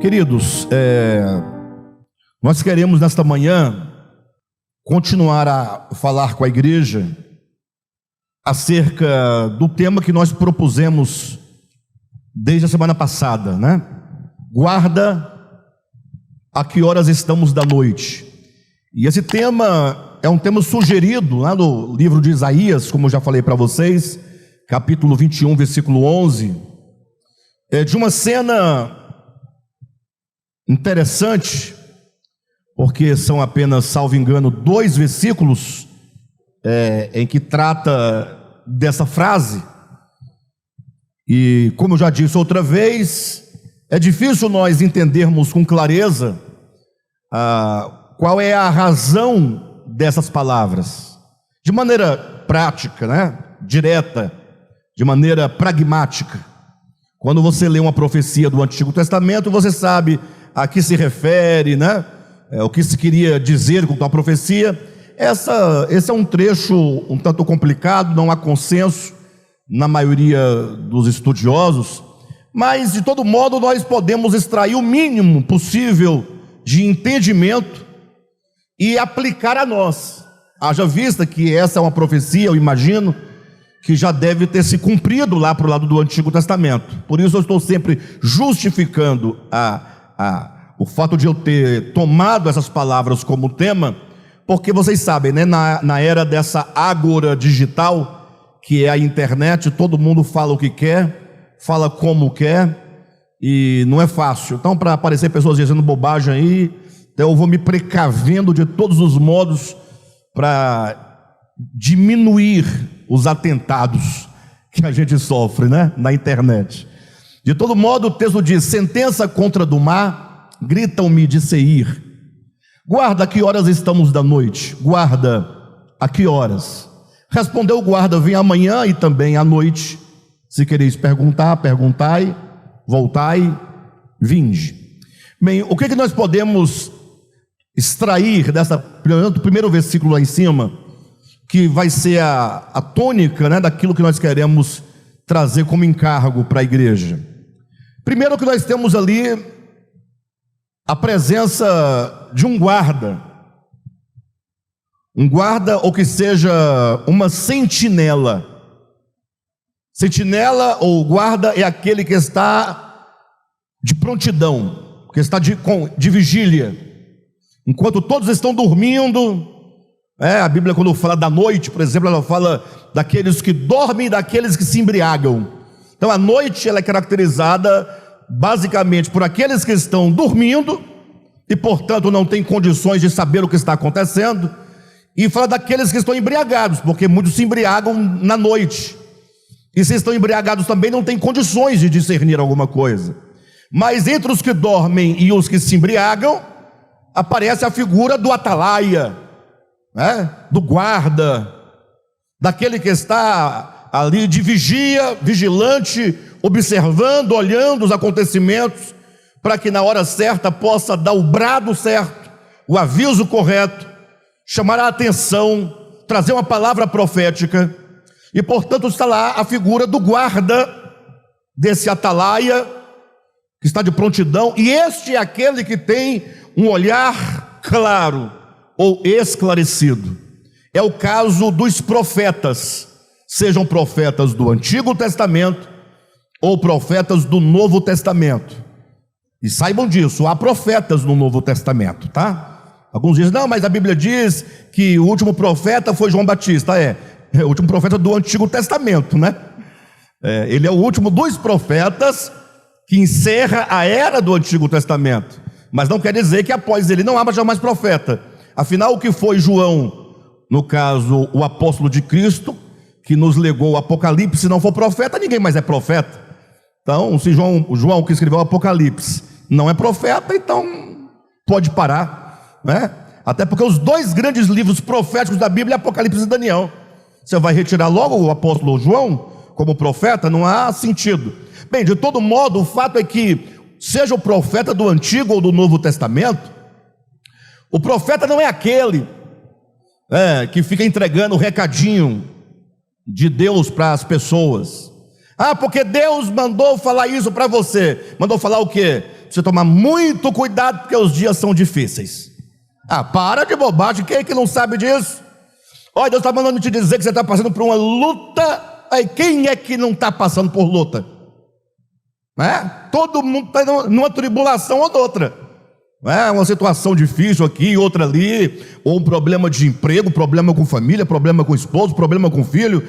Queridos, nós queremos nesta manhã continuar a falar com a igreja acerca do tema que nós propusemos desde a semana passada, né? Guarda a que horas estamos da noite. E esse tema é um tema sugerido lá no livro de Isaías, como eu já falei para vocês, capítulo 21, versículo 11, de uma cena interessante, porque são apenas, salvo engano, 2 versículos em que trata dessa frase. E como eu já disse outra vez, é difícil nós entendermos com clareza qual é a razão dessas palavras, de maneira prática, né? Direta, de maneira pragmática. Quando você lê uma profecia do Antigo Testamento, você sabe a que se refere, né? O que se queria dizer com a profecia. Esse é um trecho um tanto complicado, não há consenso na maioria dos estudiosos, mas de todo modo nós podemos extrair o mínimo possível de entendimento e aplicar a nós. Haja vista que essa é uma profecia, eu imagino, que já deve ter se cumprido lá para o lado do Antigo Testamento. Por isso eu estou sempre justificando o fato de eu ter tomado essas palavras como tema, porque vocês sabem, né, na era dessa ágora digital, que é a internet, todo mundo fala o que quer, fala como quer, e não é fácil. Então, para aparecer pessoas dizendo bobagem aí, então eu vou me precavendo de todos os modos para diminuir os atentados que a gente sofre, né, na internet. De todo modo, o texto diz: sentença contra do mar, gritam-me de Seir. Guarda, a que horas estamos da noite? Guarda, a que horas? Respondeu o guarda: vem amanhã e também à noite. Se quereis perguntar, perguntai, voltai, vinde. Bem, o que nós podemos extrair do primeiro versículo lá em cima, que vai ser a tônica, né, daquilo que nós queremos trazer como encargo para a igreja? Primeiro, que nós temos ali a presença de um guarda, ou que seja uma sentinela. Sentinela ou guarda é aquele que está de prontidão, que está de vigília, enquanto todos estão dormindo. A Bíblia, quando fala da noite, por exemplo, ela fala daqueles que dormem e daqueles que se embriagam. Então a noite ela é caracterizada basicamente por aqueles que estão dormindo e, portanto, não têm condições de saber o que está acontecendo, e fala daqueles que estão embriagados, porque muitos se embriagam na noite, e se estão embriagados também não têm condições de discernir alguma coisa. Mas entre os que dormem e os que se embriagam, aparece a figura do atalaia, né? Do guarda, daquele que está ali de vigia, vigilante, observando, olhando os acontecimentos, para que na hora certa possa dar o brado certo, o aviso correto, chamar a atenção, trazer uma palavra profética. E portanto está lá a figura do guarda, desse atalaia, que está de prontidão, e este é aquele que tem um olhar claro ou esclarecido. É o caso dos profetas, sejam profetas do Antigo Testamento ou profetas do Novo Testamento. E saibam disso, há profetas no Novo Testamento, tá? Alguns dizem: não, mas a Bíblia diz que o último profeta foi João Batista. É o último profeta do Antigo Testamento, né? Ele é o último dos profetas que encerra a era do Antigo Testamento, mas não quer dizer que após ele não há mais profeta. Afinal, o que foi João, no caso o apóstolo de Cristo, que nos legou o Apocalipse, se não for profeta, ninguém mais é profeta. Então, se João que escreveu o Apocalipse não é profeta, então pode parar, né? Até porque os 2 grandes livros proféticos da Bíblia é Apocalipse e Daniel. Você vai retirar logo o apóstolo João como profeta? Não há sentido. Bem, de todo modo, o fato é que, seja o profeta do Antigo ou do Novo Testamento, o profeta não é aquele que fica entregando o recadinho de Deus para as pessoas. Porque Deus mandou falar isso para você. Mandou falar o quê? Você tomar muito cuidado, porque os dias são difíceis. Para de bobagem, quem é que não sabe disso? Olha, Deus está mandando te dizer que você está passando por uma luta. Aí, quem é que não está passando por luta? Todo mundo está numa tribulação ou outra. Uma situação difícil aqui, outra ali, ou um problema de emprego, problema com família, problema com esposo, problema com filho,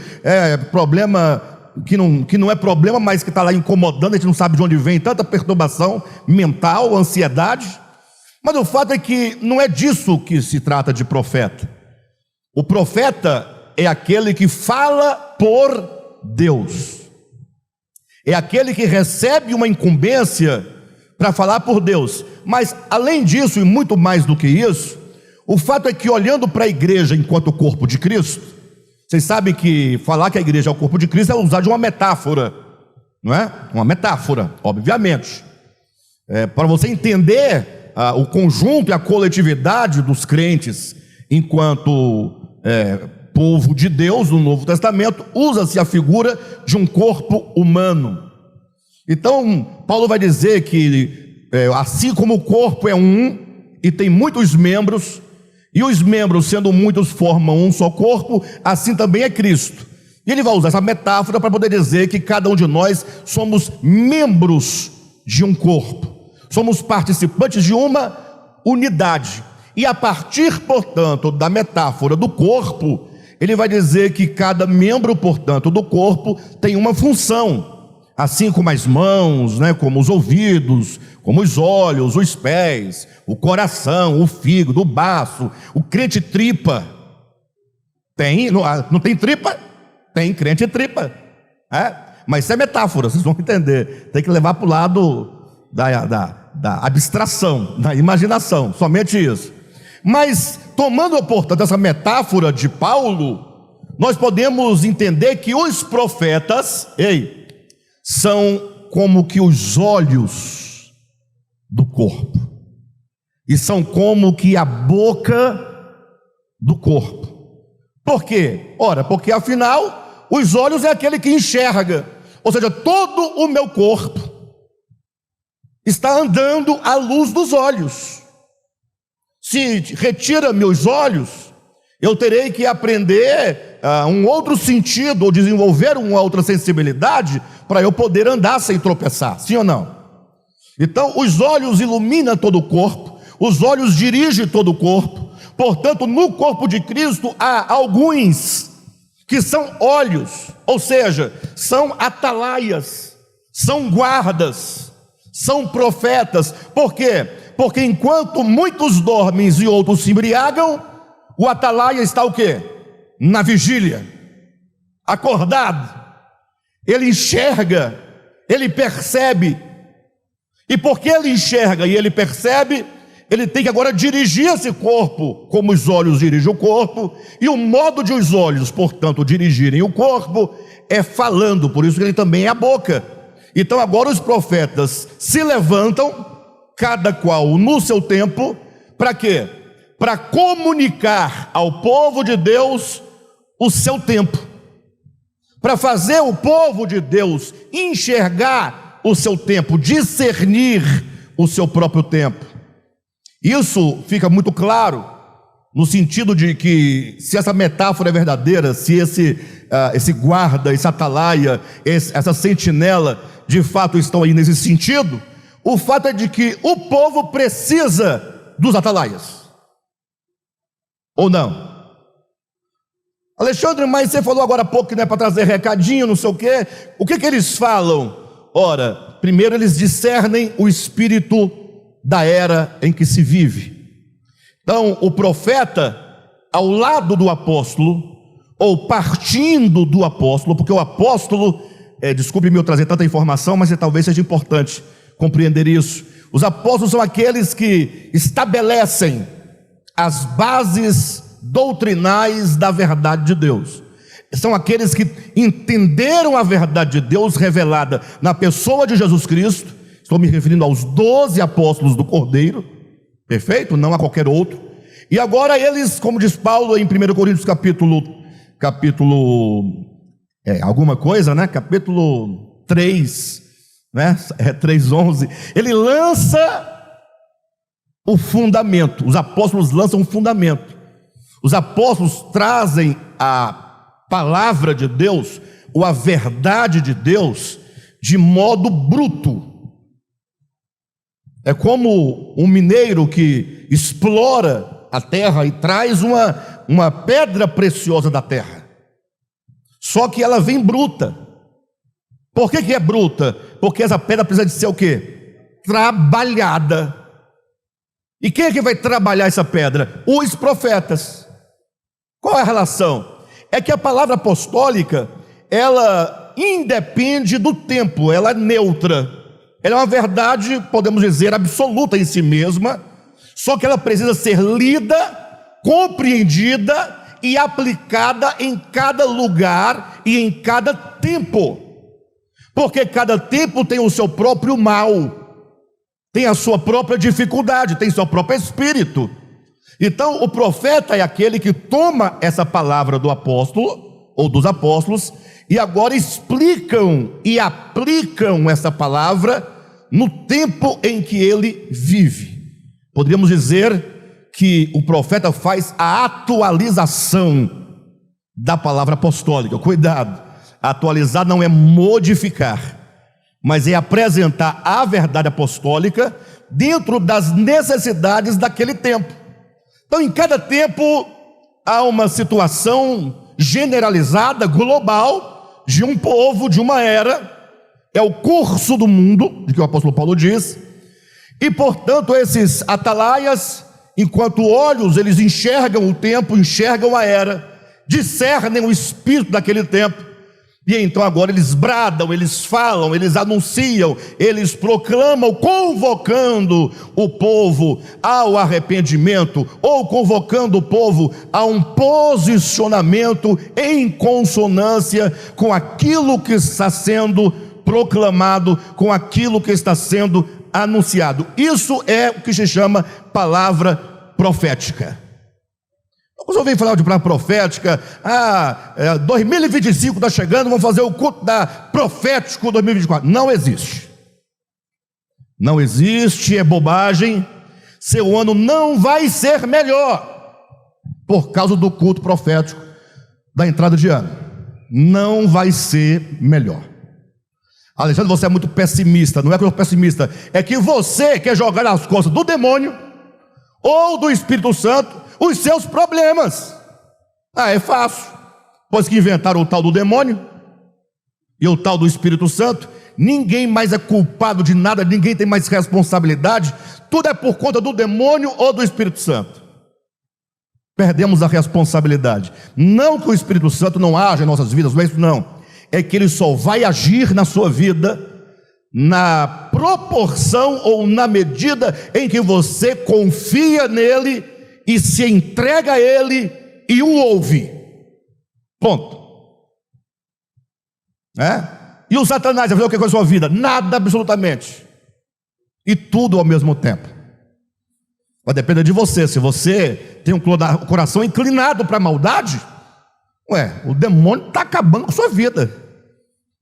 problema que não é problema, mas que está lá incomodando, a gente não sabe de onde vem, tanta perturbação mental, ansiedade. Mas o fato é que não é disso que se trata de profeta. O profeta é aquele que fala por Deus, é aquele que recebe uma incumbência para falar por Deus. Mas além disso, e muito mais do que isso, o fato é que, olhando para a igreja enquanto corpo de Cristo, vocês sabem que falar que a igreja é o corpo de Cristo é usar de uma metáfora, não é? Uma metáfora, obviamente, para você entender o conjunto e a coletividade dos crentes enquanto povo de Deus. No Novo Testamento usa-se a figura de um corpo humano. Então Paulo vai dizer que assim como o corpo é um e tem muitos membros, e os membros sendo muitos formam um só corpo, assim também é Cristo. E ele vai usar essa metáfora para poder dizer que cada um de nós somos membros de um corpo, somos participantes de uma unidade. E a partir, portanto, da metáfora do corpo, ele vai dizer que cada membro, portanto, do corpo tem uma função, assim como as mãos, como os ouvidos, como os olhos, os pés, o coração, o fígado, o baço. O crente tripa. Não tem tripa? Tem crente tripa. Mas isso é metáfora, vocês vão entender. Tem que levar para o lado da abstração, da imaginação, somente isso. Mas, tomando, portanto, essa metáfora de Paulo, nós podemos entender que os profetas, são como que os olhos do corpo, e são como que a boca do corpo. Por quê? Ora, porque afinal, os olhos é aquele que enxerga, ou seja, todo o meu corpo está andando à luz dos olhos. Se retira meus olhos, eu terei que aprender um outro sentido, ou desenvolver uma outra sensibilidade, para eu poder andar sem tropeçar, sim ou não? Então, os olhos iluminam todo o corpo, os olhos dirigem todo o corpo. Portanto, no corpo de Cristo há alguns que são olhos, ou seja, são atalaias, são guardas, são profetas. Por quê? Porque enquanto muitos dormem e outros se embriagam, o atalaia está o quê? Na vigília, acordado. Ele enxerga, ele percebe. E porque ele enxerga e ele percebe, ele tem que agora dirigir esse corpo como os olhos dirigem o corpo. E o modo de os olhos, portanto, dirigirem o corpo é falando. Por isso que ele também é a boca. Então agora os profetas se levantam, cada qual no seu tempo, para quê? Para comunicar ao povo de Deus o seu tempo, para fazer o povo de Deus enxergar o seu tempo, discernir o seu próprio tempo. Isso fica muito claro no sentido de que, se essa metáfora é verdadeira, se esse guarda, esse atalaia, essa sentinela de fato estão aí nesse sentido, o fato é de que o povo precisa dos atalaias, ou não? Alexandre, mas você falou agora há pouco que não é para trazer recadinho, não sei o quê. O que eles falam? Ora, primeiro eles discernem o espírito da era em que se vive. Então, o profeta, ao lado do apóstolo, ou partindo do apóstolo, porque o apóstolo, desculpe-me eu trazer tanta informação, mas talvez seja importante compreender isso. Os apóstolos são aqueles que estabelecem as bases doutrinais da verdade de Deus. São aqueles que entenderam a verdade de Deus revelada na pessoa de Jesus Cristo. Estou me referindo aos 12 apóstolos do Cordeiro, perfeito? Não a qualquer outro. E agora eles, como diz Paulo em 1 Coríntios capítulo alguma coisa, capítulo 3, né? 3:11. Ele lança o fundamento. Os apóstolos lançam um fundamento. Os apóstolos trazem a palavra de Deus, ou a verdade de Deus, de modo bruto. É como um mineiro que explora a terra e traz uma pedra preciosa da terra. Só que ela vem bruta. Por que é bruta? Porque essa pedra precisa de ser o quê? Trabalhada. E quem é que vai trabalhar essa pedra? Os profetas. Qual é a relação? É que a palavra apostólica, ela independe do tempo, ela é neutra. Ela é uma verdade, podemos dizer, absoluta em si mesma, só que ela precisa ser lida, compreendida e aplicada em cada lugar e em cada tempo. Porque cada tempo tem o seu próprio mal, tem a sua própria dificuldade, tem seu próprio espírito. Então o profeta é aquele que toma essa palavra do apóstolo ou dos apóstolos e agora explicam e aplicam essa palavra no tempo em que ele vive. Poderíamos dizer que o profeta faz a atualização da palavra apostólica. Cuidado, atualizar não é modificar, mas é apresentar a verdade apostólica dentro das necessidades daquele tempo. Então, em cada tempo há uma situação generalizada, global, de um povo, de uma era. É o curso do mundo, de que o apóstolo Paulo diz. E, portanto, esses atalaias, enquanto olhos, eles enxergam o tempo, enxergam a era, discernem o espírito daquele tempo. E então agora eles bradam, eles falam, eles anunciam, eles proclamam, convocando o povo ao arrependimento, ou convocando o povo a um posicionamento em consonância com aquilo que está sendo proclamado, com aquilo que está sendo anunciado. Isso é o que se chama palavra profética. Quando eu ouvi falar de palavra profética, 2025 está chegando, vamos fazer o culto da profético 2024. Não existe. Não existe, é bobagem. Seu ano não vai ser melhor por causa do culto profético da entrada de ano. Não vai ser melhor. Alexandre, você é muito pessimista. Não é que eu sou pessimista, é que você quer jogar nas costas do demônio ou do Espírito Santo os seus problemas. É fácil. Pois que inventaram o tal do demônio e o tal do Espírito Santo, ninguém mais é culpado de nada, ninguém tem mais responsabilidade, tudo é por conta do demônio ou do Espírito Santo. Perdemos a responsabilidade. Não que o Espírito Santo não haja em nossas vidas, não é isso não. É que ele só vai agir na sua vida na proporção ou na medida em que você confia nele e se entrega a ele e o ouve. Ponto. E o Satanás vai fazer o que com a sua vida? Nada, absolutamente. E tudo ao mesmo tempo. Vai depender de você. Se você tem um coração inclinado para a maldade, o demônio está acabando com a sua vida.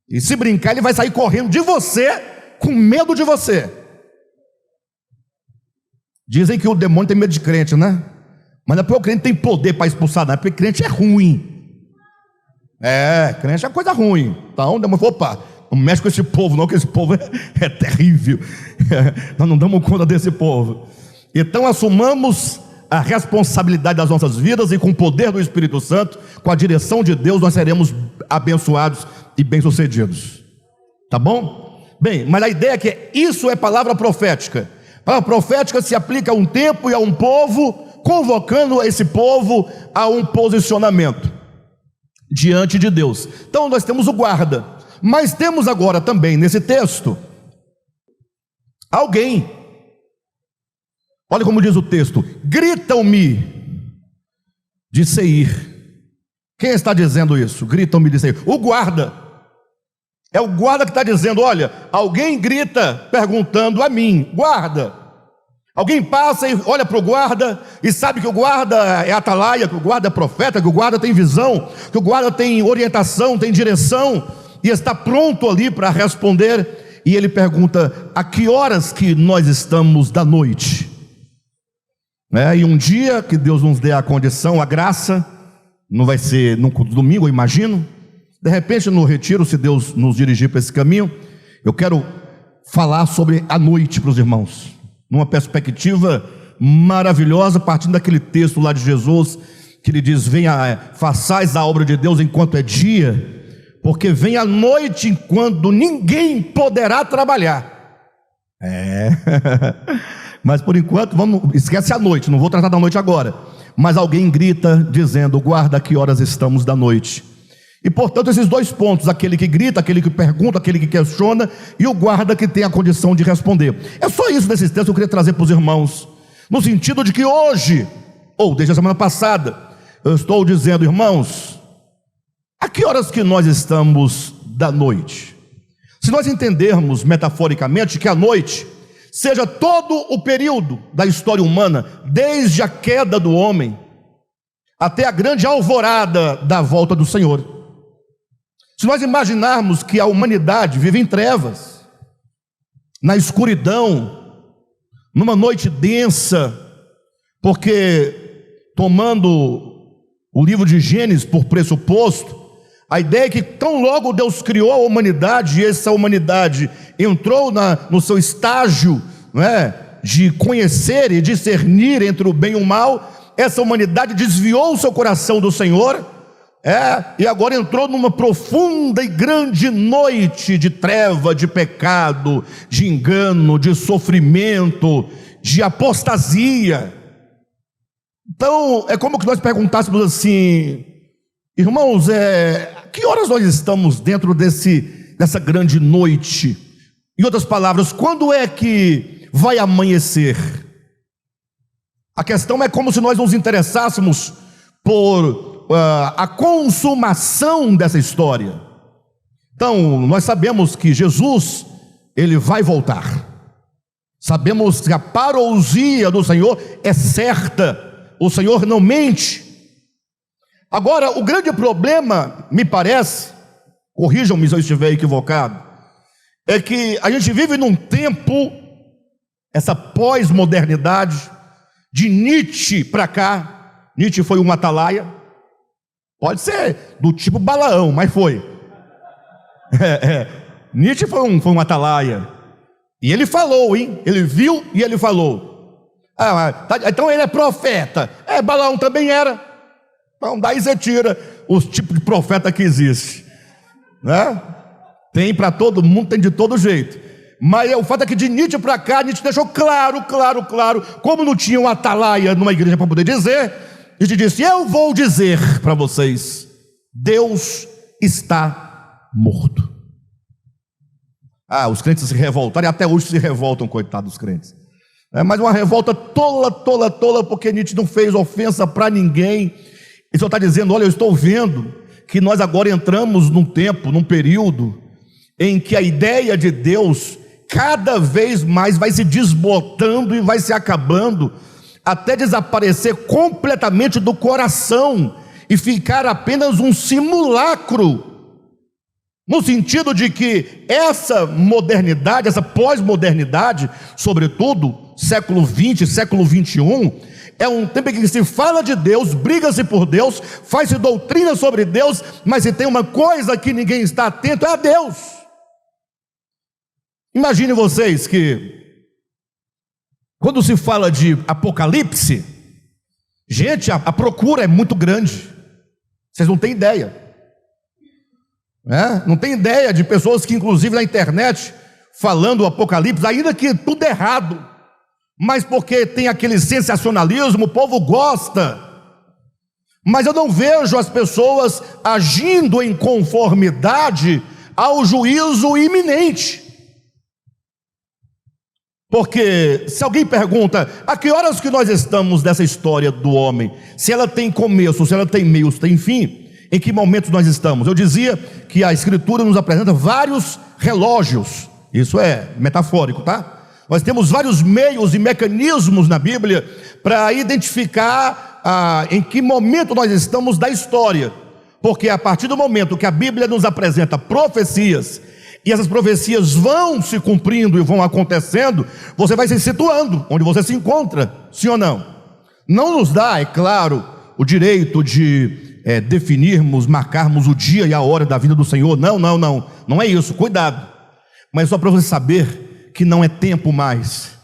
E se brincar, ele vai sair correndo de você, com medo de você. Dizem que o demônio tem medo de crente, né? Mas não é porque o crente tem poder para expulsar, não é porque crente é ruim. Crente é coisa ruim. Então o demônio falou, opa, não mexe com esse povo não, que esse povo é terrível. Nós não damos conta desse povo. Então assumamos a responsabilidade das nossas vidas, e com o poder do Espírito Santo, com a direção de Deus, nós seremos abençoados e bem-sucedidos. Tá bom? Bem, mas a ideia é que isso é palavra profética. A palavra profética se aplica a um tempo e a um povo, convocando esse povo a um posicionamento diante de Deus. Então nós temos o guarda, mas temos agora também nesse texto alguém. Olha como diz o texto: gritam-me de Seir. Quem está dizendo isso? Gritam-me de Seir. O guarda. É o guarda que está dizendo: olha, alguém grita perguntando a mim, guarda. Alguém passa e olha para o guarda e sabe que o guarda é atalaia, que o guarda é profeta, que o guarda tem visão, que o guarda tem orientação, tem direção, e está pronto ali para responder. e ele pergunta: a que horas que nós estamos da noite? E um dia que Deus nos dê a condição, a graça, não vai ser no domingo, eu imagino, de repente no retiro, se Deus nos dirigir para esse caminho, eu quero falar sobre a noite para os irmãos, numa perspectiva maravilhosa, partindo daquele texto lá de Jesus, que ele diz: venha, façais a obra de Deus enquanto é dia, porque vem a noite enquanto ninguém poderá trabalhar. Mas por enquanto, esquece a noite, não vou tratar da noite agora. Mas alguém grita dizendo: guarda, que horas estamos da noite. E portanto esses dois pontos, aquele que grita, aquele que pergunta, aquele que questiona, e o guarda que tem a condição de responder. É só isso desses textos que eu queria trazer para os irmãos, no sentido de que hoje, ou desde a semana passada, eu estou dizendo: irmãos, a que horas que nós estamos da noite? Se nós entendermos metaforicamente que a noite seja todo o período da história humana, desde a queda do homem até a grande alvorada da volta do Senhor. Se nós imaginarmos que a humanidade vive em trevas, na escuridão, numa noite densa, porque, tomando o livro de Gênesis por pressuposto, a ideia é que tão logo Deus criou a humanidade, e essa humanidade entrou no seu estágio, de conhecer e discernir entre o bem e o mal, essa humanidade desviou o seu coração do Senhor, e agora entrou numa profunda e grande noite de treva, de pecado, de engano, de sofrimento, de apostasia. Então é como que nós perguntássemos assim: irmãos, que horas nós estamos dentro dessa grande noite? Em outras palavras, quando é que vai amanhecer? A questão é como se nós nos interessássemos por a consumação dessa história. Então, nós sabemos que Jesus, ele vai voltar. Sabemos que a parousia do Senhor é certa. O Senhor não mente. Agora, o grande problema, me parece, corrijam-me se eu estiver equivocado, é que a gente vive num tempo, essa pós-modernidade, de Nietzsche para cá. Nietzsche foi um atalaia, pode ser do tipo Balaão, mas foi. Nietzsche foi um atalaia, e ele falou, ele viu e ele falou. Então ele é profeta. Balaão também era. Então daí você tira os tipos de profeta que existe, Tem para todo mundo, tem de todo jeito. Mas o fato é que de Nietzsche para cá, Nietzsche deixou claro, como não tinha um atalaia numa igreja para poder dizer, Nietzsche disse: eu vou dizer para vocês, Deus está morto. Os crentes se revoltaram, e até hoje se revoltam, coitados dos crentes. Mas uma revolta tola, porque Nietzsche não fez ofensa para ninguém. E o Senhor está dizendo: olha, eu estou vendo que nós agora entramos num tempo, num período, em que a ideia de Deus cada vez mais vai se desbotando e vai se acabando, até desaparecer completamente do coração e ficar apenas um simulacro, no sentido de que essa modernidade, essa pós-modernidade, sobretudo século XX, século XXI, é um tempo em que se fala de Deus, briga-se por Deus, faz-se doutrina sobre Deus, mas se tem uma coisa que ninguém está atento, é a Deus. Imagine vocês que, quando se fala de Apocalipse, gente, a procura é muito grande. Vocês não têm ideia, Não tem ideia de pessoas que, inclusive na internet, falando o Apocalipse, ainda que tudo errado, mas porque tem aquele sensacionalismo, o povo gosta. Mas eu não vejo as pessoas agindo em conformidade ao juízo iminente. Porque se alguém pergunta: a que horas que nós estamos dessa história do homem? Se ela tem começo, se ela tem meio, se tem fim, em que momentos nós estamos? Eu dizia que a Escritura nos apresenta vários relógios. Isso é metafórico, tá? Nós temos vários meios e mecanismos na Bíblia para identificar em que momento nós estamos da história. Porque a partir do momento que a Bíblia nos apresenta profecias, e essas profecias vão se cumprindo e vão acontecendo, você vai se situando onde você se encontra, sim ou não? Não nos dá, é claro, o direito de definirmos, marcarmos o dia e a hora da vida do Senhor. Não é isso, cuidado. Mas só para você saber que não é tempo mais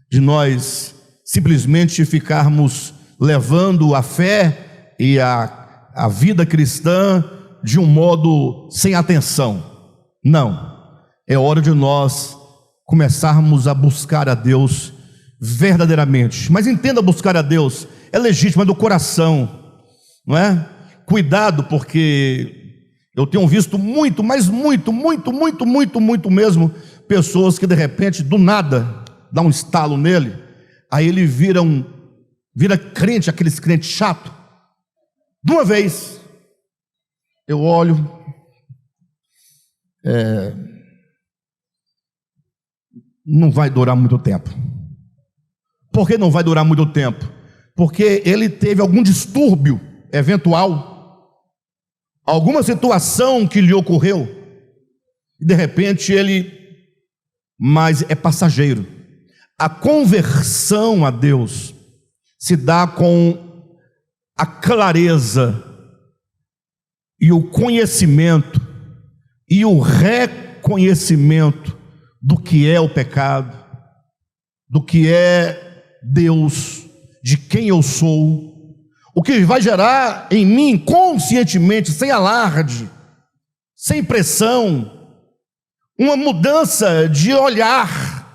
de nós simplesmente ficarmos levando a fé e a vida cristã de um modo sem atenção. Não, é hora de nós começarmos a buscar a Deus verdadeiramente. Mas entenda, buscar a Deus é legítimo, é do coração, não é? Cuidado, porque eu tenho visto muito, mas muito mesmo, pessoas que de repente, do nada, dá um estalo nele, aí ele vira crente, aqueles crentes chato. De uma vez, eu olho, não vai durar muito tempo. Por que não vai durar muito tempo? Porque ele teve algum distúrbio eventual, alguma situação que lhe ocorreu, e de repente mas é passageiro. A conversão a Deus se dá com a clareza e o conhecimento e o reconhecimento do que é o pecado, do que é Deus, de quem eu sou, o que vai gerar em mim conscientemente, sem alarde, sem pressão, uma mudança de olhar.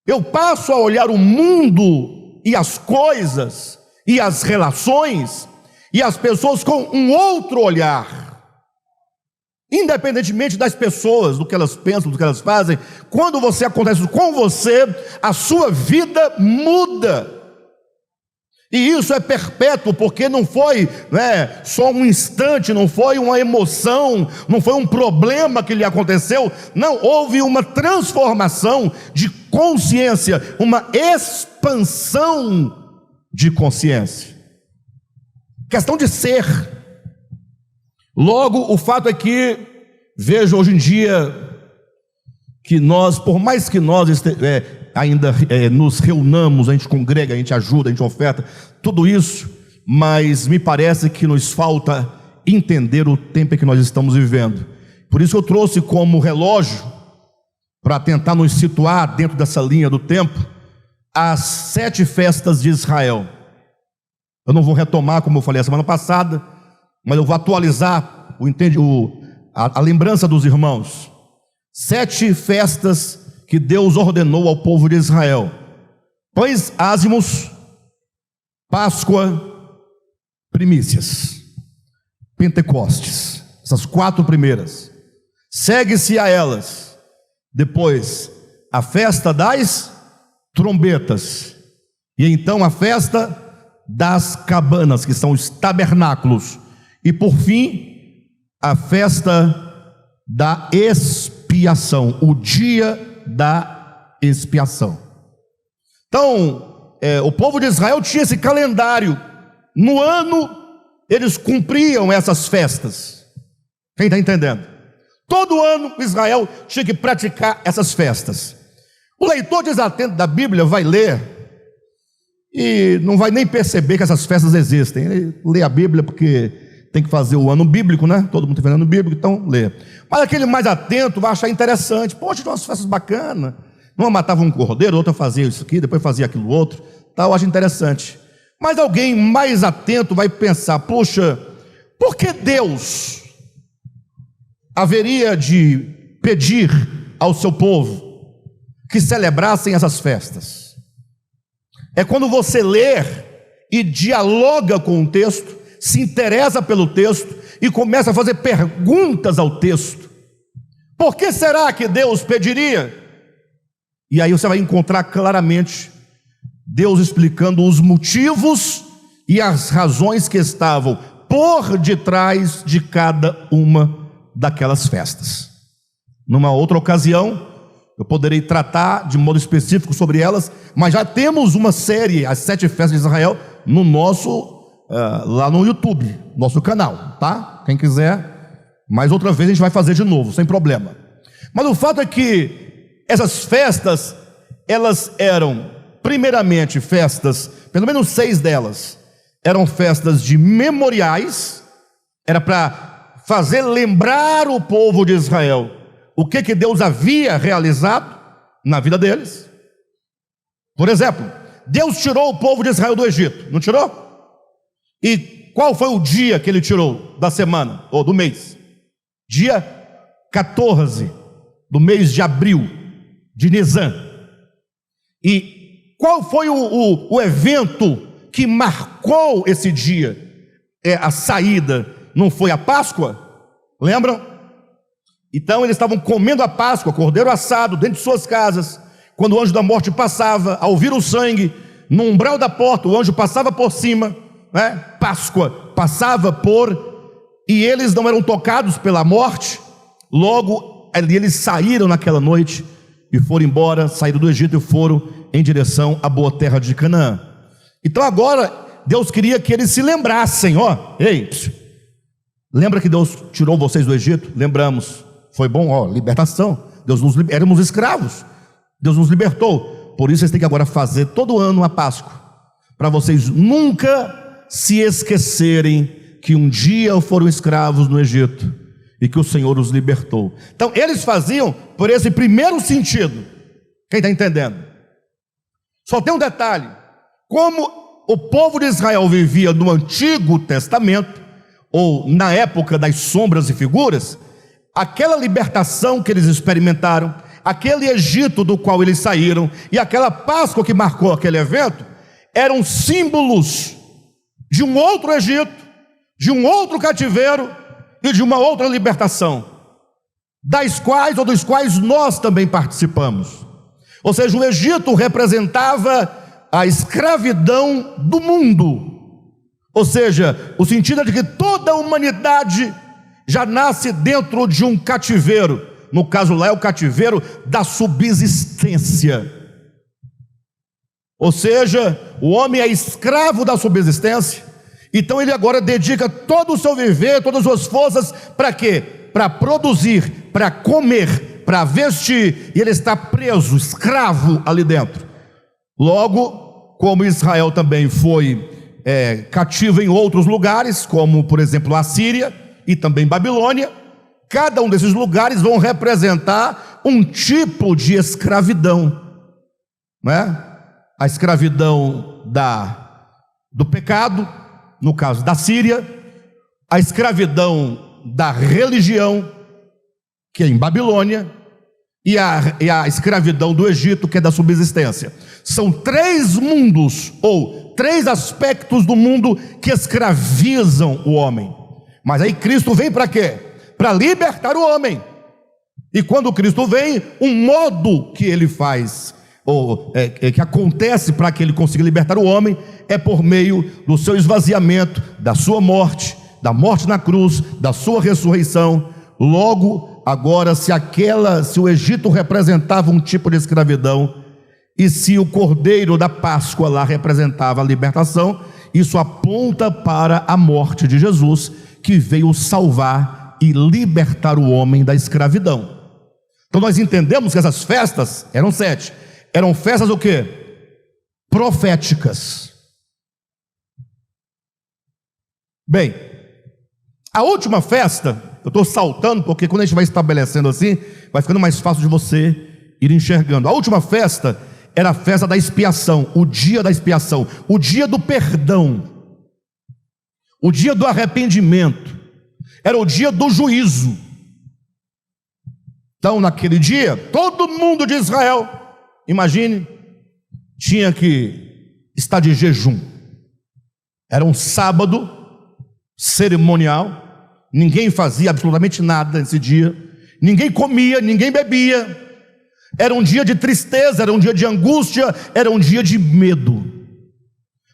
Eu passo a olhar o mundo e as coisas e as relações e as pessoas com um outro olhar. Independentemente das pessoas, do que elas pensam, do que elas fazem, quando acontece com você, a sua vida muda. E isso é perpétuo, porque não foi só um instante, não foi uma emoção, não foi um problema que lhe aconteceu. Não, houve uma transformação de consciência, uma expansão de consciência. Questão de ser. Logo, o fato é que, vejo hoje em dia, que nós, por mais que nós ainda nos reunamos, a gente congrega, a gente ajuda, a gente oferta, tudo isso, mas me parece que nos falta entender o tempo em que nós estamos vivendo. Por isso eu trouxe como relógio, para tentar nos situar dentro dessa linha do tempo, as 7 festas de Israel. Eu não vou retomar, como eu falei a semana passada, mas eu vou atualizar a lembrança dos irmãos. 7 festas que Deus ordenou ao povo de Israel: pães ázimos, Páscoa, primícias, Pentecostes. Essas 4 primeiras. Segue-se a elas depois a festa das trombetas, e então a festa das cabanas, que são os tabernáculos, e por fim a festa da expiação, o dia da expiação. Então, o povo de Israel tinha esse calendário. No ano, eles cumpriam essas festas. Quem está entendendo? Todo ano, Israel tinha que praticar essas festas. O leitor desatento da Bíblia vai ler e não vai nem perceber que essas festas existem. Ele lê a Bíblia porque tem que fazer o ano bíblico, né? Todo mundo tem ano bíblico, então lê. Mas aquele mais atento vai achar interessante. Poxa, tinha umas festas bacanas. Uma matava um cordeiro, outra fazia isso aqui, depois fazia aquilo outro. Tá, eu acho interessante. Mas alguém mais atento vai pensar: poxa, por que Deus haveria de pedir ao seu povo que celebrassem essas festas? É quando você lê e dialoga com o texto, se interessa pelo texto e começa a fazer perguntas ao texto. Por que será que Deus pediria? E aí você vai encontrar claramente Deus explicando os motivos e as razões que estavam por detrás de cada uma daquelas festas. Numa outra ocasião, eu poderei tratar de modo específico sobre elas, mas já temos uma série, as 7 festas de Israel, no nosso lá no YouTube, nosso canal, tá? Quem quiser, mais outra vez a gente vai fazer de novo, sem problema. Mas o fato é que essas festas, elas eram, primeiramente, festas, pelo menos 6 delas, eram festas de memoriais, era para fazer lembrar o povo de Israel o que Deus havia realizado na vida deles. Por exemplo, Deus tirou o povo de Israel do Egito, não tirou? E qual foi o dia que ele tirou da semana, ou do mês? Dia 14 do mês de abril, de Nisan. E qual foi o evento que marcou esse dia? A saída, não foi a Páscoa? Lembram? Então eles estavam comendo a Páscoa, cordeiro assado, dentro de suas casas. Quando o anjo da morte passava, ao ouvir o sangue, no umbral da porta, o anjo passava por cima, né? Páscoa passava e eles não eram tocados pela morte. Logo ali eles saíram naquela noite e foram embora, saíram do Egito e foram em direção à boa terra de Canaã. Então agora Deus queria que eles se lembrassem, ei, lembra que Deus tirou vocês do Egito? Lembramos, foi bom, libertação. Éramos escravos, Deus nos libertou. Por isso vocês têm que agora fazer todo ano a Páscoa, para vocês nunca se esquecerem que um dia foram escravos no Egito e que o Senhor os libertou. Então eles faziam por esse primeiro sentido. Quem está entendendo? Só tem um detalhe: como o povo de Israel vivia no Antigo Testamento, ou na época das sombras e figuras, aquela libertação que eles experimentaram, aquele Egito do qual eles saíram, e aquela Páscoa que marcou aquele evento, eram símbolos de um outro Egito, de um outro cativeiro e de uma outra libertação, dos quais nós também participamos. Ou seja, o Egito representava a escravidão do mundo, ou seja, o sentido é de que toda a humanidade já nasce dentro de um cativeiro. No caso lá é o cativeiro da subsistência, ou seja, o homem é escravo da subsistência. Então ele agora dedica todo o seu viver, todas as suas forças, para quê? Para produzir, para comer, para vestir, e ele está preso, escravo ali dentro. Logo, como Israel também foi cativo em outros lugares, como por exemplo a Síria e também Babilônia, cada um desses lugares vão representar um tipo de escravidão, né? A escravidão do pecado, no caso da Síria, a escravidão da religião, que é em Babilônia, e a escravidão do Egito, que é da subsistência. São 3 mundos, ou 3 aspectos do mundo que escravizam o homem. Mas aí Cristo vem para quê? Para libertar o homem. E quando Cristo vem, um modo que ele faz, que acontece para que ele consiga libertar o homem, é por meio do seu esvaziamento, da sua morte, da morte na cruz, da sua ressurreição. Logo, agora, se o Egito representava um tipo de escravidão, e se o cordeiro da Páscoa lá representava a libertação, isso aponta para a morte de Jesus, que veio salvar e libertar o homem da escravidão. Então nós entendemos que essas festas eram 7. Eram festas o quê? Proféticas. Bem, a última festa, eu estou saltando porque quando a gente vai estabelecendo assim, vai ficando mais fácil de você ir enxergando. A última festa era a festa da expiação, o dia da expiação, o dia do perdão, o dia do arrependimento, era o dia do juízo. Então naquele dia, todo mundo de Israel, imagine, tinha que estar de jejum. Era um sábado cerimonial, ninguém fazia absolutamente nada nesse dia, ninguém comia, ninguém bebia. Era um dia de tristeza, era um dia de angústia, era um dia de medo.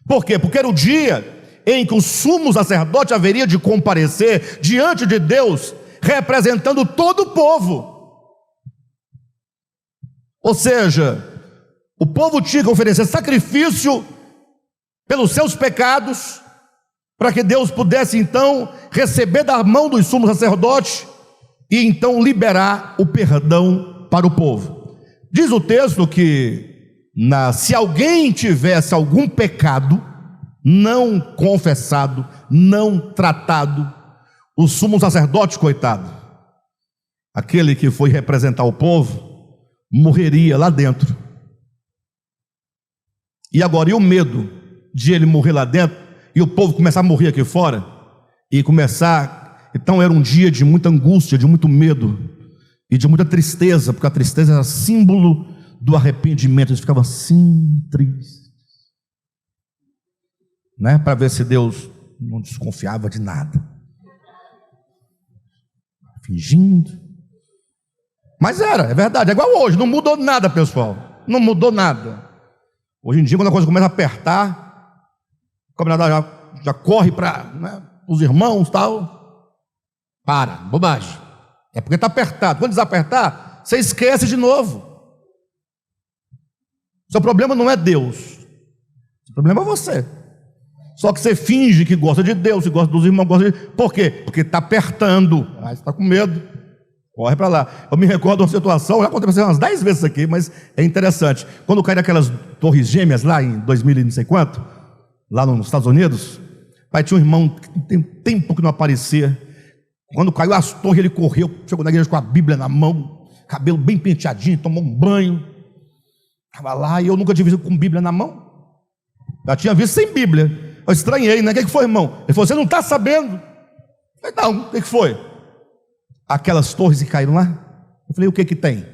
Por quê? Porque era o dia em que o sumo sacerdote haveria de comparecer diante de Deus, representando todo o povo. Ou seja, o povo tinha que oferecer sacrifício pelos seus pecados, para que Deus pudesse então receber da mão dos sumos sacerdotes e então liberar o perdão para o povo. Diz o texto que se alguém tivesse algum pecado não confessado, não tratado, o sumo sacerdote, coitado, aquele que foi representar o povo, morreria lá dentro. E agora, e o medo de ele morrer lá dentro e o povo começar a morrer aqui fora? E começar, então era um dia de muita angústia, de muito medo e de muita tristeza, porque a tristeza era símbolo do arrependimento. Eles ficavam assim, tristes, né? Para ver se Deus não desconfiava de nada, fingindo. Mas é verdade, é igual hoje, não mudou nada, pessoal, não mudou nada. Hoje em dia, quando a coisa começa a apertar, o camarada já corre para, né, os irmãos e tal. Para, bobagem. É porque está apertado. Quando desapertar, você esquece de novo. Seu problema não é Deus, o problema é você. Só que você finge que gosta de Deus, que gosta dos irmãos, por quê? Porque está apertando. Aí você está com medo, corre para lá. Eu me recordo de uma situação, já aconteceu umas 10 vezes aqui, mas é interessante. Quando caíram aquelas torres gêmeas lá em 2000 e não sei quanto, lá nos Estados Unidos, pai, tinha um irmão que tem tempo que não aparecia. Quando caiu as torres, ele correu, chegou na igreja com a Bíblia na mão, cabelo bem penteadinho, tomou um banho, estava lá, e eu nunca tinha visto com Bíblia na mão. Já tinha visto sem Bíblia. Eu estranhei, né? O que foi, irmão? Ele falou, você não está sabendo? Eu falei, não, o que foi? Aquelas torres que caíram lá. Eu falei, o que tem?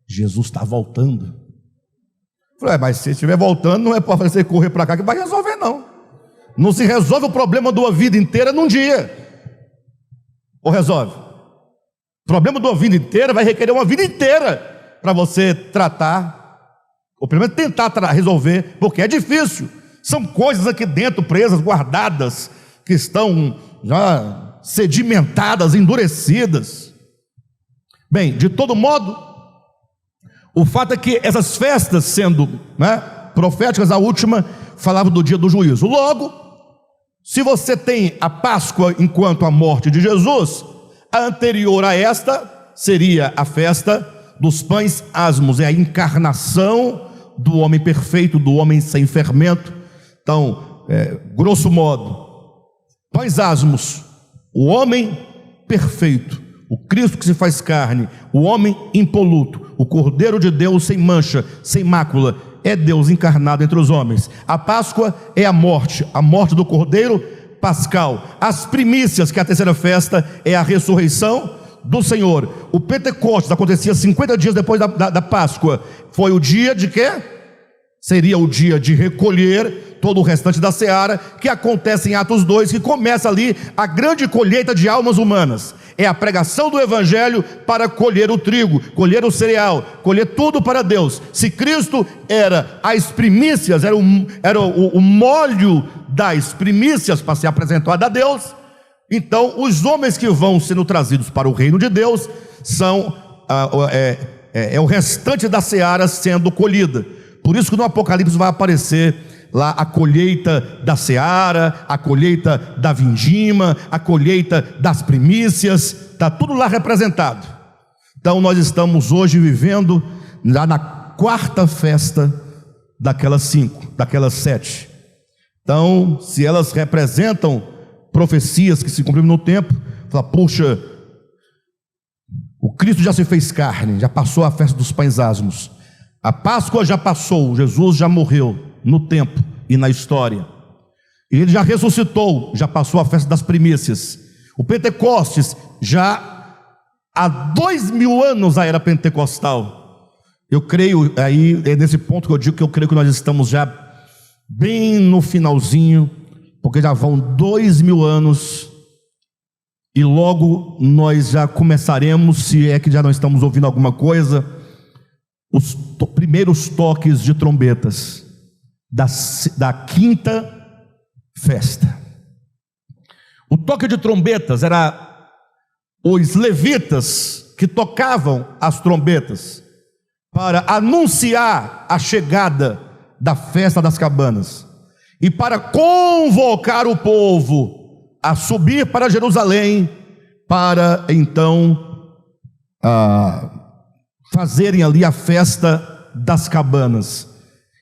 Jesus está voltando. Eu falei, mas se estiver voltando, não é para você correr para cá que vai resolver, não. Não se resolve o problema de uma vida inteira num dia. Ou resolve? O problema de uma vida inteira vai requerer uma vida inteira para você tratar, ou pelo menos tentar resolver, porque é difícil. São coisas aqui dentro, presas, guardadas, que estão já sedimentadas, endurecidas. Bem, de todo modo, o fato é que essas festas, sendo, né, proféticas, a última falava do dia do juízo. Logo, se você tem a Páscoa enquanto a morte de Jesus, a anterior a esta seria a festa dos pães asmos, é a encarnação do homem perfeito, do homem sem fermento. Então, grosso modo, pães asmos, o homem perfeito, o Cristo que se faz carne, o homem impoluto, o Cordeiro de Deus sem mancha, sem mácula, é Deus encarnado entre os homens. A Páscoa é a morte do Cordeiro pascal. As primícias, que é a terceira festa, é a ressurreição do Senhor. O Pentecostes acontecia 50 dias depois da Páscoa. Foi o dia de quê? Seria o dia de recolher todo o restante da seara, que acontece em Atos 2, que começa ali a grande colheita de almas humanas. É a pregação do Evangelho para colher o trigo, colher o cereal, colher tudo para Deus. Se Cristo era as primícias, era o molho das primícias para ser apresentado a Deus, então os homens que vão sendo trazidos para o reino de Deus são o restante da seara sendo colhida. Por isso que no Apocalipse vai aparecer lá a colheita da seara, a colheita da vindima, a colheita das primícias, está tudo lá representado. Então nós estamos hoje vivendo lá na quarta festa daquelas 5, daquelas 7. Então, se elas representam profecias que se cumpriram no tempo, fala, puxa, o Cristo já se fez carne, já passou a festa dos pães asmos. A Páscoa já passou, Jesus já morreu no tempo e na história. E ele já ressuscitou, já passou a festa das primícias. O Pentecostes já há 2000 anos a era pentecostal. Eu creio, aí é nesse ponto que eu digo que eu creio que nós estamos já bem no finalzinho, porque já vão 2000 anos e logo nós já começaremos, se é que já não estamos ouvindo alguma coisa, os primeiros toques de trombetas da quinta festa. O toque de trombetas era os levitas que tocavam as trombetas para anunciar a chegada da festa das cabanas e para convocar o povo a subir para Jerusalém para então fazerem ali a festa das cabanas.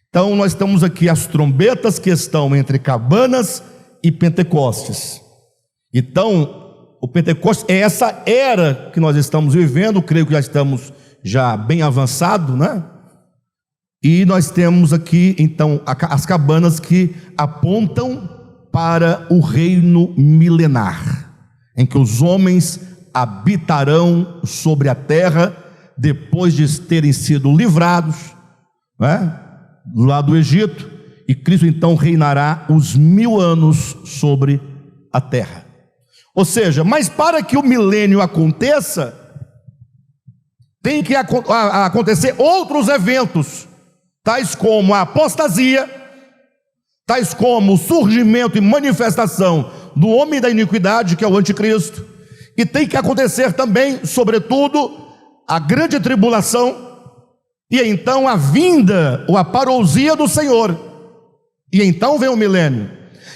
Então nós temos aqui as trombetas que estão entre Cabanas e Pentecostes. Então o Pentecostes é essa era que nós estamos vivendo, creio que já estamos bem avançado, né? E nós temos aqui então as cabanas que apontam para o reino milenar, em que os homens habitarão sobre a terra depois de terem sido livrados, né, lá do Egito, e Cristo então reinará os 1000 anos sobre a terra. Ou seja, mas para que o milênio aconteça, tem que acontecer outros eventos, tais como a apostasia, tais como o surgimento e manifestação do homem da iniquidade, que é o anticristo, e tem que acontecer também, sobretudo, a grande tribulação, e então a vinda ou a parousia do Senhor, e então vem o milênio.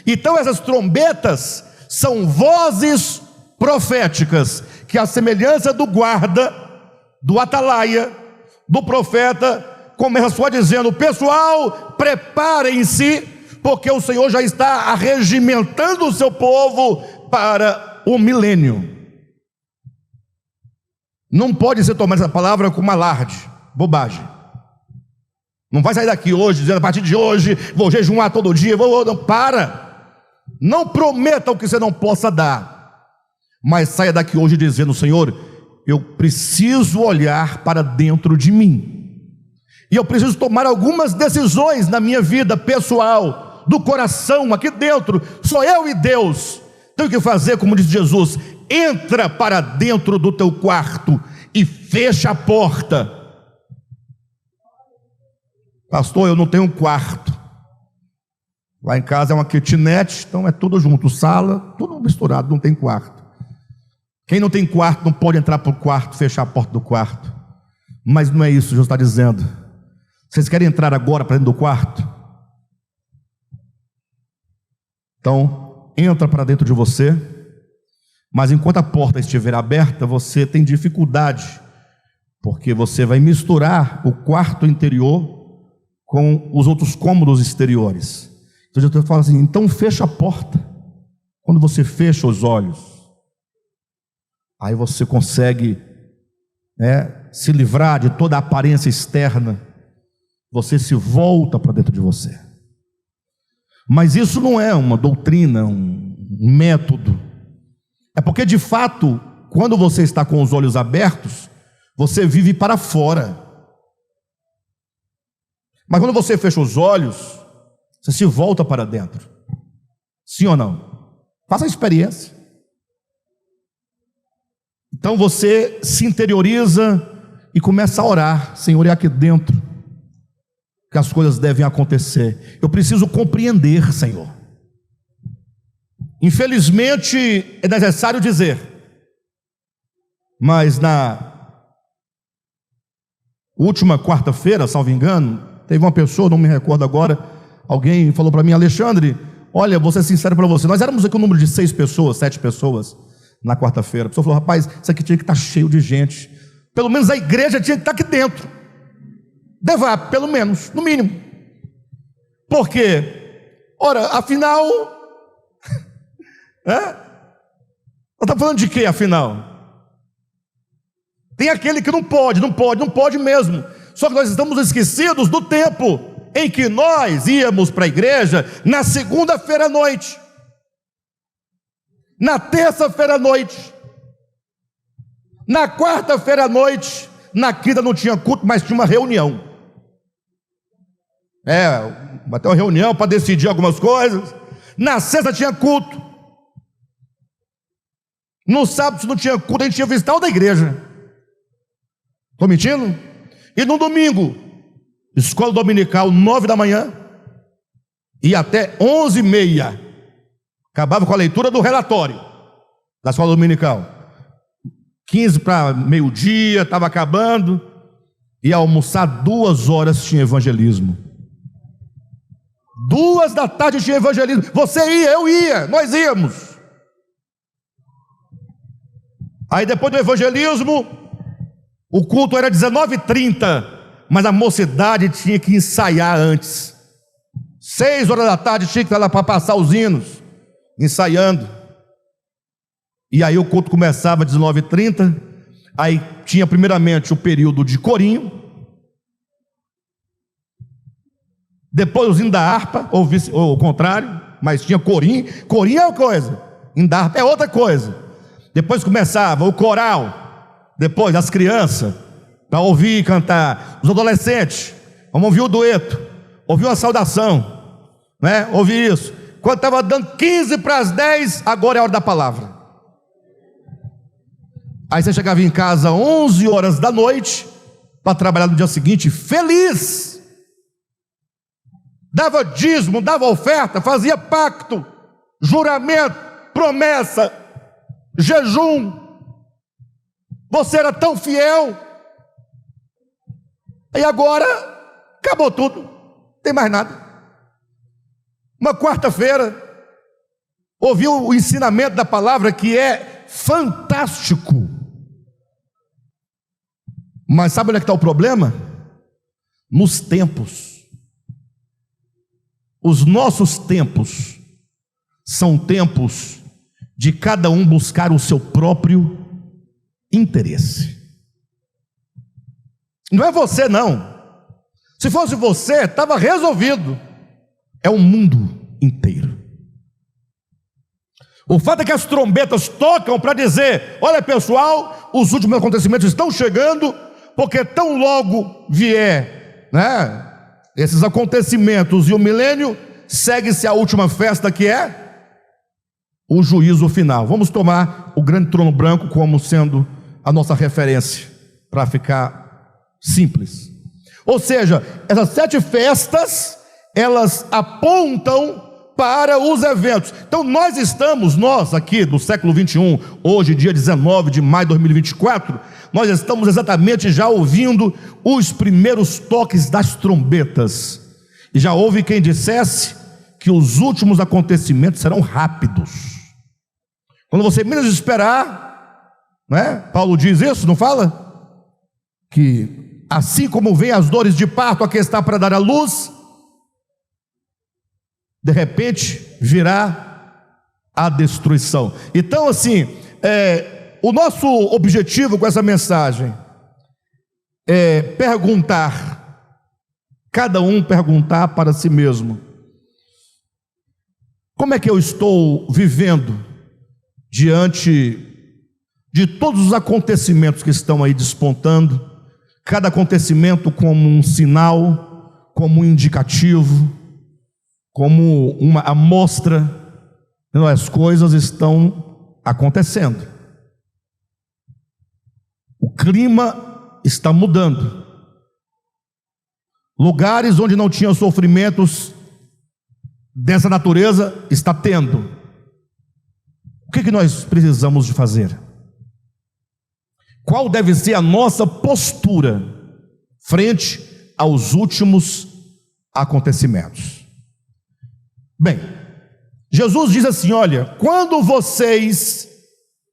Então essas trombetas são vozes proféticas, que a semelhança do guarda, do atalaia, do profeta, começa só dizendo: pessoal, preparem-se, porque o Senhor já está arregimentando o seu povo para o milênio. Não pode ser tomada essa palavra como alarde, bobagem. Não vai sair daqui hoje dizendo: a partir de hoje vou jejuar todo dia, não, não prometa o que você não possa dar, mas saia daqui hoje dizendo: Senhor, eu preciso olhar para dentro de mim, e eu preciso tomar algumas decisões na minha vida pessoal, do coração, aqui dentro, sou eu e Deus. Tenho que fazer como disse Jesus: entra para dentro do teu quarto e fecha a porta. Pastor, eu não tenho um quarto. Lá em casa é uma kitnet, então é tudo junto, sala, tudo misturado, não tem quarto. Quem não tem quarto não pode entrar para o quarto, fechar a porta do quarto. Mas não é isso que Jesus está dizendo. Vocês querem entrar agora para dentro do quarto? Então, entra para dentro de você, mas enquanto a porta estiver aberta, você tem dificuldade, porque você vai misturar o quarto interior com os outros cômodos exteriores. Então Jesus fala assim: então fecha a porta. Quando você fecha os olhos, aí você consegue se livrar de toda a aparência externa. Você se volta para dentro de você. Mas isso não é uma doutrina, um método. É porque de fato, quando você está com os olhos abertos, você vive para fora. Mas quando você fecha os olhos, você se volta para dentro. Sim ou não? Faça a experiência. Então você se interioriza e começa a orar: Senhor, é aqui dentro que as coisas devem acontecer. Eu preciso compreender, Senhor. Infelizmente é necessário dizer, mas na última quarta-feira, salvo engano, teve uma pessoa, não me recordo agora, alguém falou para mim: Alexandre, olha, vou ser sincero para você, nós éramos aqui um número de 6 pessoas, 7 pessoas na quarta-feira. A pessoa falou: rapaz, isso aqui tinha que estar cheio de gente, pelo menos a igreja tinha que estar aqui dentro, devar, pelo menos, no mínimo. Por quê? Ora, afinal, nós estamos falando de quê, afinal? Tem aquele que não pode mesmo. Só que nós estamos esquecidos do tempo em que nós íamos para a igreja na segunda-feira à noite, na terça-feira à noite, na quarta-feira à noite. Na quinta não tinha culto, mas tinha uma reunião. Bateu uma reunião para decidir algumas coisas. Na sexta tinha culto. No sábado, se não tinha culto, a gente ia visitar o da igreja. Estou mentindo? E no domingo, escola dominical, 9 da manhã, e até 11h30. Acabava com a leitura do relatório da escola dominical. 15 para meio-dia, estava acabando. E almoçar 2 horas tinha evangelismo. 2 da tarde tinha evangelismo. Você ia, eu ia, nós íamos. Aí depois do evangelismo, o culto era 19h30, mas a mocidade tinha que ensaiar antes. 6 horas da tarde tinha que estar lá para passar os hinos, ensaiando. E aí o culto começava às 19h30. Aí tinha primeiramente o período de corinho, depois os hinos da harpa, ou o contrário, mas tinha corinho. Corinho é uma coisa, hino da harpa é outra coisa. Depois começava o coral, depois as crianças, para ouvir e cantar. Os adolescentes, vamos ouvir o dueto, ouvir uma saudação, né? Ouvir isso. Quando estava dando 15 para as 10, agora é a hora da palavra. Aí você chegava em casa 11 horas da noite, para trabalhar no dia seguinte, feliz. Dava dízimo, dava oferta, fazia pacto, juramento, promessa, jejum. Você era tão fiel. E agora acabou tudo, não tem mais nada. Uma quarta-feira ouviu o ensinamento da palavra, que é fantástico. Mas sabe onde é que está o problema? Nos tempos. Os nossos tempos são tempos de cada um buscar o seu próprio interesse. Não é você, não. Se fosse você, estava resolvido. É o mundo inteiro. O fato é que as trombetas tocam para dizer: olha pessoal, os últimos acontecimentos estão chegando, porque tão logo vier, né, esses acontecimentos e o milênio, segue-se a última festa, que é o juízo final. Vamos tomar o grande trono branco como sendo a nossa referência, para ficar simples. Ou seja, essas 7 festas, elas apontam para os eventos. Então nós aqui do século 21, hoje dia 19 de maio de 2024, nós estamos exatamente já ouvindo os primeiros toques das trombetas. E já houve quem dissesse que os últimos acontecimentos serão rápidos. Quando você menos esperar, né? Paulo diz isso, não fala? Que assim como vem as dores de parto, a que está para dar à luz, de repente virá a destruição. Então assim, o nosso objetivo com essa mensagem é perguntar, cada um perguntar para si mesmo: como é que eu estou vivendo diante de todos os acontecimentos que estão aí despontando, cada acontecimento como um sinal, como um indicativo, como uma amostra, as coisas estão acontecendo. O clima está mudando. Lugares onde não tinham sofrimentos dessa natureza, está tendo. O que nós precisamos de fazer? Qual deve ser a nossa postura frente aos últimos acontecimentos? Bem, Jesus diz assim: olha, quando vocês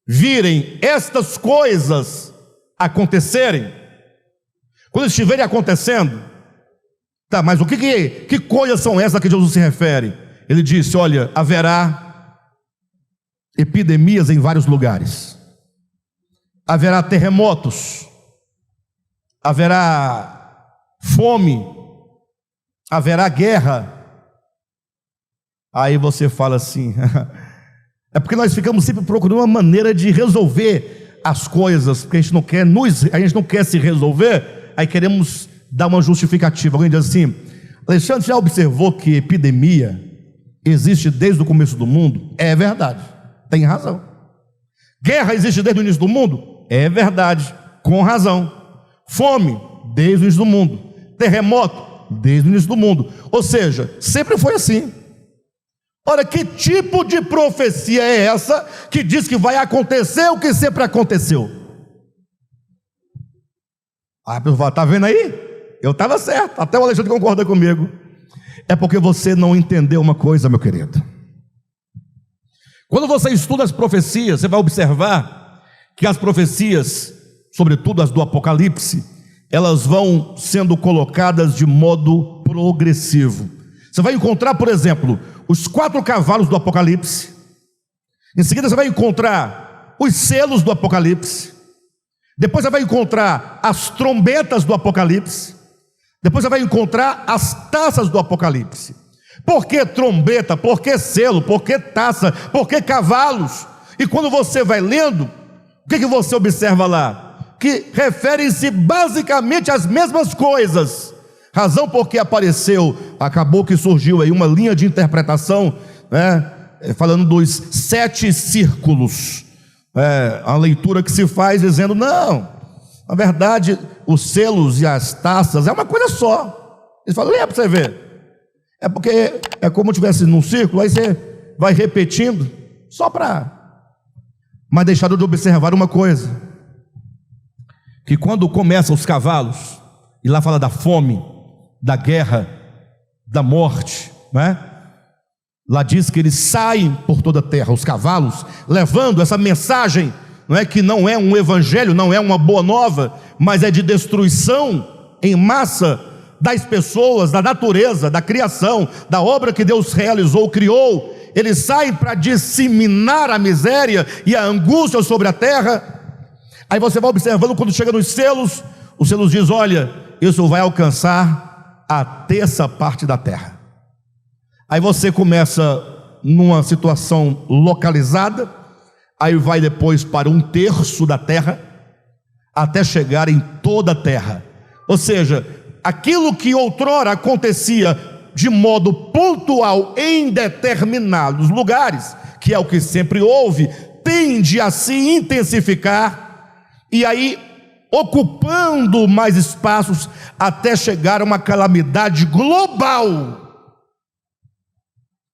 virem estas coisas acontecerem, quando estiverem acontecendo, tá, mas que coisas são essas a que Jesus se refere? Ele disse: olha, haverá epidemias em vários lugares, haverá terremotos, haverá fome, haverá guerra. Aí você fala assim, é porque nós ficamos sempre procurando uma maneira de resolver as coisas, porque a gente não quer se resolver, aí queremos dar uma justificativa. Alguém diz assim: Alexandre, já observou que epidemia existe desde o começo do mundo? É verdade, tem razão. Guerra existe desde o início do mundo? É verdade, com razão. Fome, desde o início do mundo. Terremoto, desde o início do mundo. Ou seja, sempre foi assim. Ora, que tipo de profecia é essa que diz que vai acontecer o que sempre aconteceu? A pessoa fala: está vendo aí? Eu estava certo, até o Alexandre concorda comigo. É porque você não entendeu uma coisa, meu querido. Quando você estuda as profecias, você vai observar que as profecias, sobretudo as do Apocalipse, elas vão sendo colocadas de modo progressivo. Você vai encontrar, por exemplo, os 4 cavalos do Apocalipse. Em seguida você vai encontrar os selos do Apocalipse. Depois você vai encontrar as trombetas do Apocalipse. Depois você vai encontrar as taças do Apocalipse. Por que trombeta? Por que selo? Por que taça? Por que cavalos? E quando você vai lendo, o que você observa lá? Que referem-se basicamente às mesmas coisas. Razão porque acabou que surgiu aí uma linha de interpretação, né, falando dos 7 círculos. A leitura que se faz dizendo, não, na verdade, os selos e as taças é uma coisa só. Eles falam, lê para você ver. É porque é como se estivesse num círculo, aí você vai repetindo, só para... Mas deixaram de observar uma coisa, que quando começam os cavalos, e lá fala da fome, da guerra, da morte, né? Lá diz que eles saem por toda a terra, os cavalos, levando essa mensagem, não é, que não é um evangelho, não é uma boa nova, mas é de destruição em massa das pessoas, da natureza, da criação, da obra que Deus realizou, criou. Eles saem para disseminar a miséria e a angústia sobre a terra. Aí você vai observando, quando chega nos selos, os selos diz, olha, isso vai alcançar a 1/3 parte da terra. Aí você começa numa situação localizada, aí vai depois para 1/3 da terra, até chegar em toda a terra. Ou seja, aquilo que outrora acontecia de modo pontual em determinados lugares, que é o que sempre houve, tende a se intensificar, e aí ocupando mais espaços, até chegar a uma calamidade global.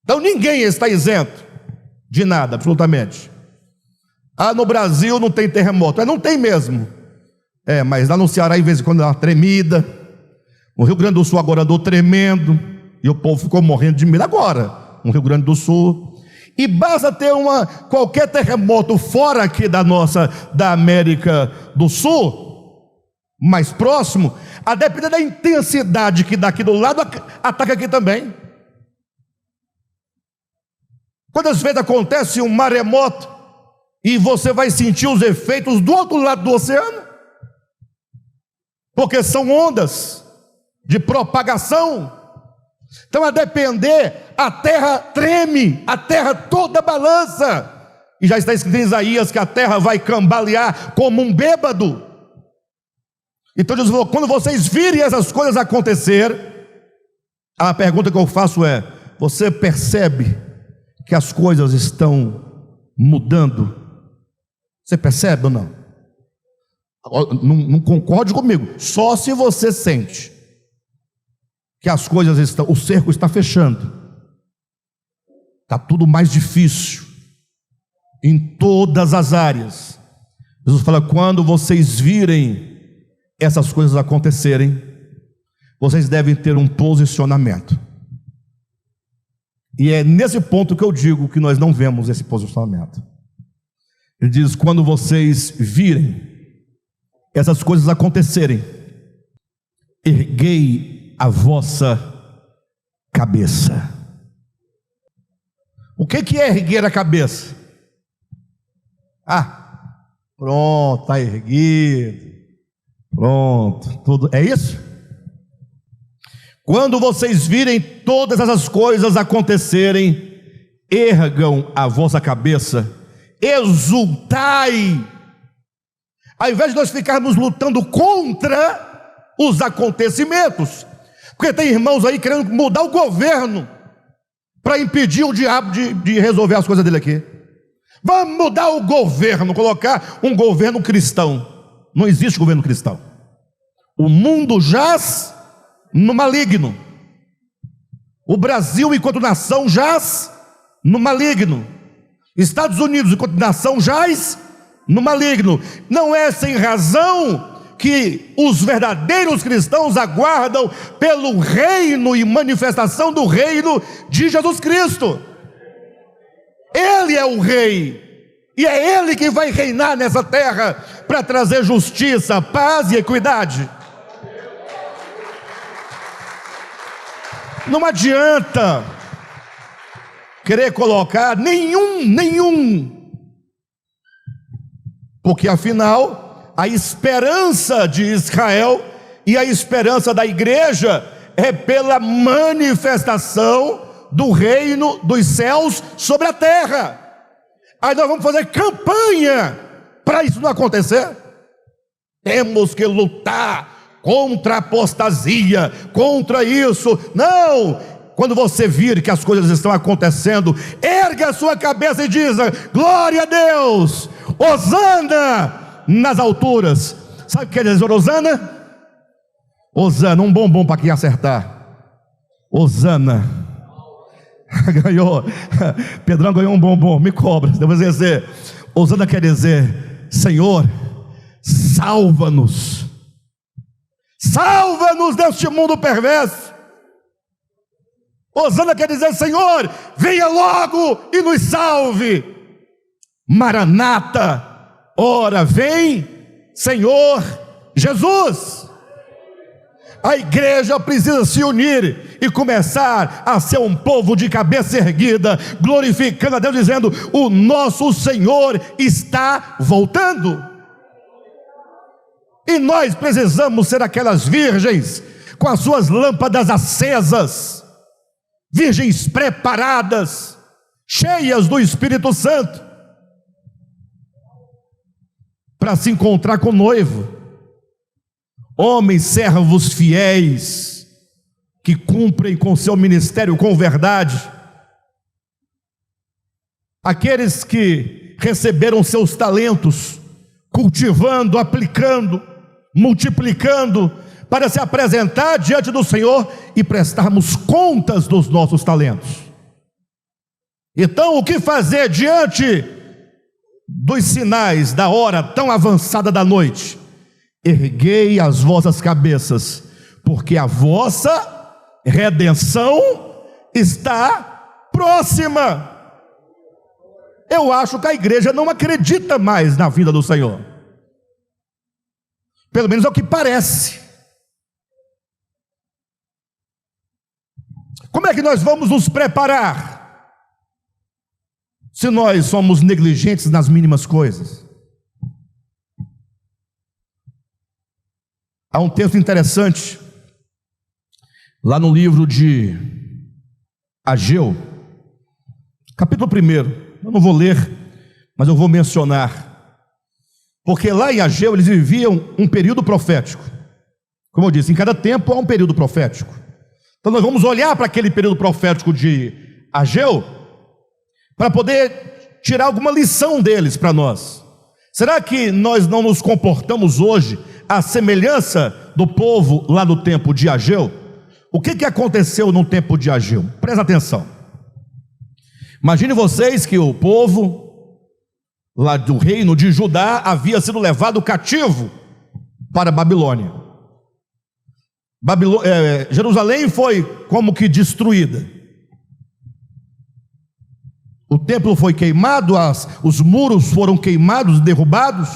Então ninguém está isento de nada, absolutamente. No Brasil não tem terremoto. Não tem mesmo. Mas lá no Ceará, em vez em quando, dá uma tremida. No Rio Grande do Sul agora andou tremendo, e o povo ficou morrendo de medo agora, no Rio Grande do Sul. E basta ter qualquer terremoto fora aqui da América do Sul, mais próximo, a depender da intensidade que daqui do lado, ataca aqui também. Quantas vezes acontece um maremoto e você vai sentir os efeitos do outro lado do oceano? Porque são ondas de propagação. Então, a depender, a terra treme, a terra toda balança. E já está escrito em Isaías que a terra vai cambalear como um bêbado. Então Deus falou, quando vocês virem essas coisas acontecer, a pergunta que eu faço é, você percebe que as coisas estão mudando? Você percebe ou não? Não concorde comigo, só se você sente que as coisas o cerco está fechando, está tudo mais difícil, em todas as áreas. Jesus fala, quando vocês virem essas coisas acontecerem, vocês devem ter um posicionamento. E é nesse ponto que eu digo que nós não vemos esse posicionamento. Ele diz, quando vocês virem essas coisas acontecerem, erguei a vossa cabeça. O que é erguer a cabeça? Pronto, está erguido. Pronto, tudo. É isso? Quando vocês virem todas essas coisas acontecerem, ergam a vossa cabeça, exultai. Ao invés de nós ficarmos lutando contra os acontecimentos, porque tem irmãos aí querendo mudar o governo para impedir o diabo de resolver as coisas dele aqui. Vamos mudar o governo, colocar um governo cristão. Não existe governo cristão. O mundo jaz no maligno. O Brasil, enquanto nação, jaz no maligno. Estados Unidos, enquanto nação, jaz no maligno. Não é sem razão que os verdadeiros cristãos aguardam pelo reino e manifestação do reino de Jesus Cristo. Ele é o rei. E é Ele que vai reinar nessa terra para trazer justiça, paz e equidade. Não adianta querer colocar nenhum, porque afinal a esperança de Israel e a esperança da igreja é pela manifestação do reino dos céus sobre a terra. Aí nós vamos fazer campanha para isso não acontecer. Temos que lutar contra a apostasia, contra isso. Não! Quando você vir que as coisas estão acontecendo, erga a sua cabeça e diga: glória a Deus, hosana nas alturas. Sabe o que quer dizer hosana? Hosana, um bombom para quem acertar. Hosana. Ganhou. Pedrão ganhou um bombom, me cobra. Depois dizer, hosana quer dizer: Senhor, salva-nos. Salva-nos deste mundo perverso. Hosana quer dizer: Senhor, venha logo e nos salve. Maranata, ora vem, Senhor Jesus. A igreja precisa se unir e começar a ser um povo de cabeça erguida, glorificando a Deus, dizendo: o nosso Senhor está voltando. E nós precisamos ser aquelas virgens com as suas lâmpadas acesas, virgens preparadas, cheias do Espírito Santo, para se encontrar com o noivo. Homens, servos fiéis, que cumprem com seu ministério com verdade. Aqueles que receberam seus talentos, cultivando, aplicando, multiplicando, para se apresentar diante do Senhor e prestarmos contas dos nossos talentos. Então, o que fazer diante dos sinais da hora tão avançada da noite? Erguei as vossas cabeças, porque a vossa redenção está próxima. Eu acho que a igreja não acredita mais na vinda do Senhor. Pelo menos é o que parece. Como é que nós vamos nos preparar se nós somos negligentes nas mínimas coisas? Há um texto interessante lá no livro de Ageu, capítulo 1. Eu não vou ler, mas eu vou mencionar, porque lá em Ageu eles viviam um período profético. Como eu disse, em cada tempo há um período profético. Então nós vamos olhar para aquele período profético de Ageu para poder tirar alguma lição deles para nós. Será que nós não nos comportamos hoje à semelhança do povo lá no tempo de Ageu? O que aconteceu no tempo de Ageu? Presta atenção. Imagine vocês que o povo lá do reino de Judá havia sido levado cativo para a Babilônia. Jerusalém foi como que destruída. O templo foi queimado, os muros foram queimados, derrubados.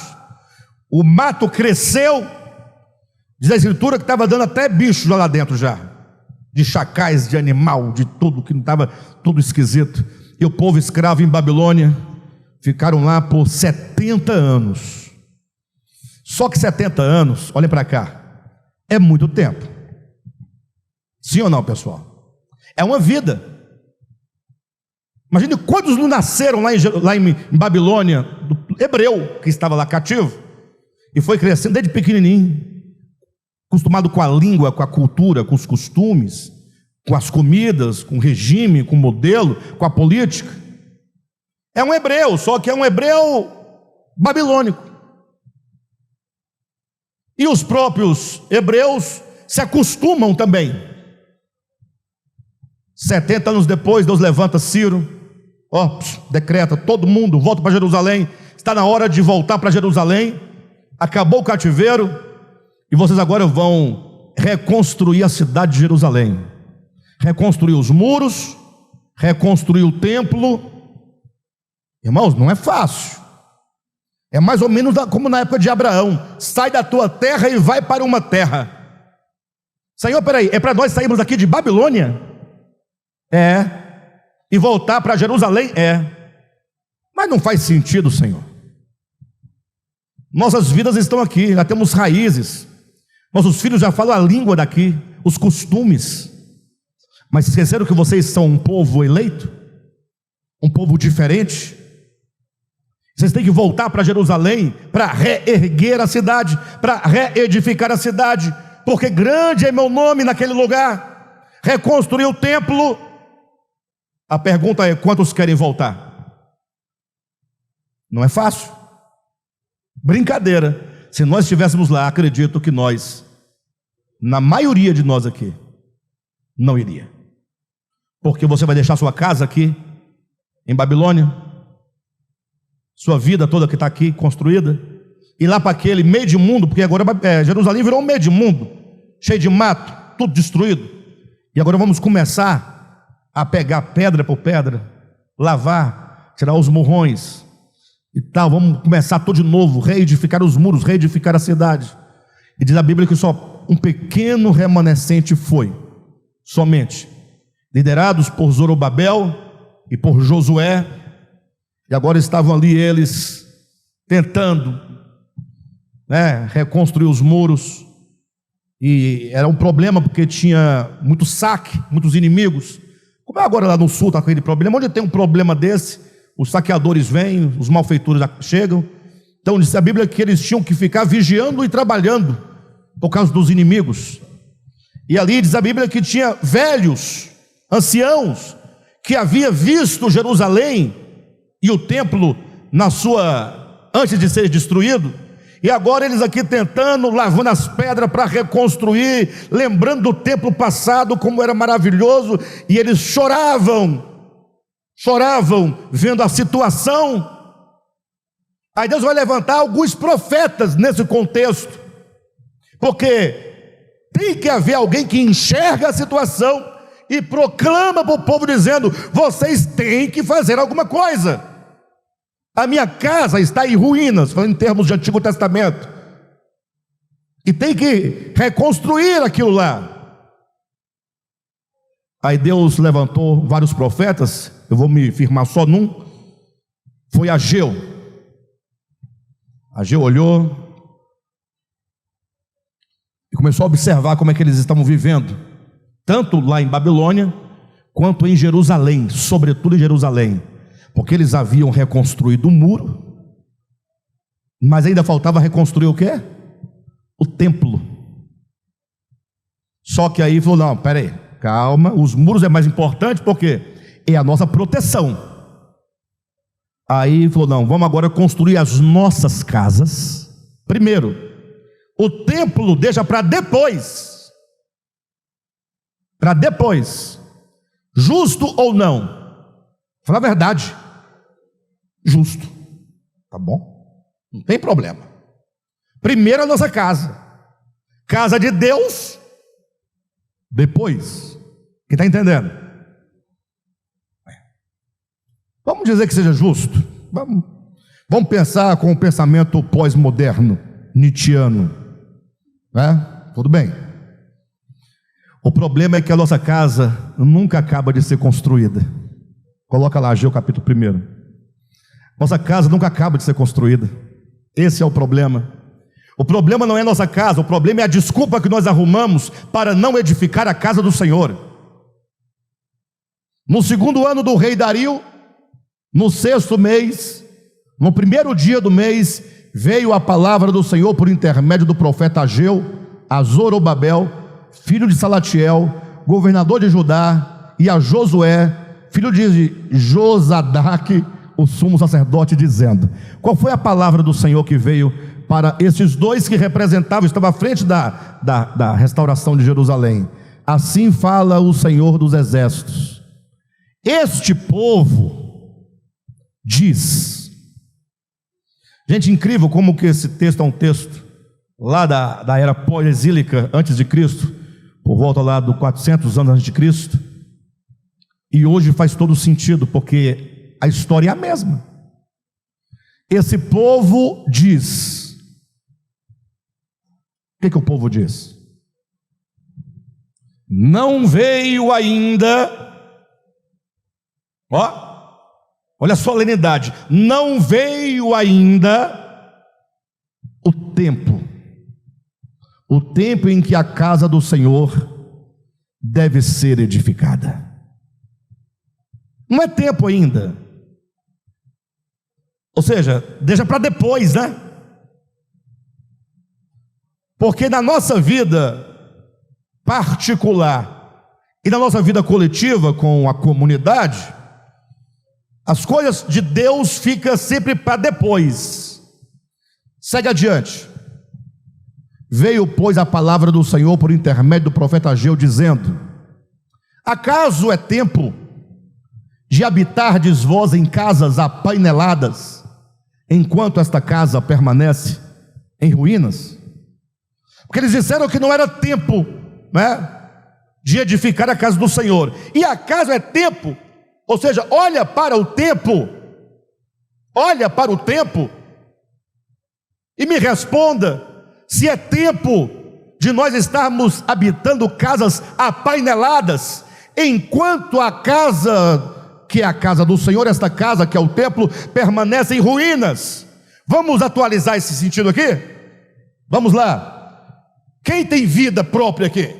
O mato cresceu. Diz a escritura que estava dando até bicho lá dentro já, de chacais, de animal, de tudo que não estava, tudo esquisito. E o povo escravo em Babilônia ficaram lá por 70 anos. Só que 70 anos, olhem para cá, é muito tempo. Sim ou não, pessoal? É uma vida. Imagine quantos não nasceram lá em Babilônia, do hebreu que estava lá cativo, e foi crescendo desde pequenininho, acostumado com a língua, com a cultura, com os costumes, com as comidas, com o regime, com o modelo, com a política. É um hebreu, só que é um hebreu babilônico. E os próprios hebreus se acostumam também. 70 anos depois, Deus levanta Ciro, decreta, todo mundo volta para Jerusalém. Está na hora de voltar para Jerusalém. Acabou o cativeiro e vocês agora vão reconstruir a cidade de Jerusalém, reconstruir os muros, reconstruir o templo. Irmãos, não é fácil. É mais ou menos como na época de Abraão: sai da tua terra e vai para uma terra. Senhor, peraí, é para nós sairmos daqui de Babilônia? E voltar para Jerusalém? Mas não faz sentido, Senhor. Nossas vidas estão aqui, já temos raízes, nossos filhos já falam a língua daqui, os costumes. Mas esqueceram que vocês são um povo eleito? Um povo diferente? Vocês têm que voltar para Jerusalém para reerguer a cidade, para reedificar a cidade, porque grande é meu nome naquele lugar. Reconstruir o templo. A pergunta é: quantos querem voltar? Não é fácil. Brincadeira. Se nós estivéssemos lá, acredito que nós, na maioria de nós aqui, não iria. Porque você vai deixar sua casa aqui em Babilônia, sua vida toda que está aqui construída, e lá para aquele meio de mundo, porque agora Jerusalém virou um meio de mundo, cheio de mato, tudo destruído. E agora vamos começar a pegar pedra por pedra, lavar, tirar os morrões e tal. Vamos começar tudo de novo, reedificar os muros, reedificar a cidade. E diz a Bíblia que só um pequeno remanescente foi, somente, liderados por Zorobabel e por Josué. E agora estavam ali eles tentando reconstruir os muros. E era um problema porque tinha muito saque, muitos inimigos. Como é agora lá no sul está aquele problema? Onde tem um problema desse, os saqueadores vêm, os malfeitores chegam. Então diz a Bíblia que eles tinham que ficar vigiando e trabalhando por causa dos inimigos. E ali diz a Bíblia que tinha velhos, anciãos, que havia visto Jerusalém e o templo antes de ser destruído, e agora eles aqui tentando, lavando as pedras para reconstruir, lembrando do templo passado, como era maravilhoso, e eles choravam vendo a situação. Aí Deus vai levantar alguns profetas nesse contexto, porque tem que haver alguém que enxerga a situação e proclama para o povo dizendo: vocês têm que fazer alguma coisa. A minha casa está em ruínas, falando em termos de Antigo Testamento, e tem que reconstruir aquilo lá. Aí Deus levantou vários profetas, eu vou me firmar só num, foi Ageu. Ageu olhou e começou a observar como é que eles estavam vivendo, tanto lá em Babilônia, quanto em Jerusalém, sobretudo em Jerusalém, porque eles haviam reconstruído o muro, mas ainda faltava reconstruir o quê? O templo. Só que aí falou: não, peraí, calma, os muros é mais importante, porque é a nossa proteção. Aí falou: não, vamos agora construir as nossas casas primeiro, o templo deixa para depois. Justo ou não? Fala a verdade. Justo, tá bom? Não tem problema. Primeiro a nossa casa de Deus, depois. Quem está entendendo? Vamos dizer que seja justo. Vamos pensar com o pensamento pós-moderno, nietzschiano, tudo bem. O problema é que a nossa casa nunca acaba de ser construída. Coloca lá Ageu capítulo 1. Nossa casa nunca acaba de ser construída. Esse é o problema. O problema não é nossa casa, o problema é a desculpa que nós arrumamos para não edificar a casa do Senhor. No 2º ano do rei Dario, no 6º mês, no 1º dia do mês, veio a palavra do Senhor por intermédio do profeta Ageu a Zorobabel, filho de Salatiel, governador de Judá, e a Josué, filho de Josadaque, o sumo sacerdote, dizendo: qual foi a palavra do Senhor que veio para esses dois que representavam, estavam à frente da restauração de Jerusalém? Assim fala o Senhor dos exércitos: este povo diz. Gente, incrível como que esse texto é um texto lá da era pós-exílica, antes de Cristo, por volta lá do 400 anos antes de Cristo, e hoje faz todo sentido, porque a história é a mesma. esse povo diz. O que o povo diz? Não veio ainda, olha a solenidade, não veio ainda o tempo em que a casa do Senhor deve ser edificada. Não é tempo ainda. Ou seja, deixa para depois, né? Porque na nossa vida particular e na nossa vida coletiva com a comunidade, as coisas de Deus ficam sempre para depois. Segue adiante. Veio, pois, a palavra do Senhor por intermédio do profeta Ageu, dizendo: acaso é tempo de habitardes vós em casas apaineladas, enquanto esta casa permanece em ruínas? Porque eles disseram que não era tempo, né, de edificar a casa do Senhor. E acaso é tempo? Ou seja, olha para o tempo e me responda se é tempo de nós estarmos habitando casas apaineladas, enquanto a casa que é a casa do Senhor, esta casa que é o templo, permanece em ruínas. Vamos atualizar esse sentido aqui? Vamos lá. Quem tem vida própria aqui?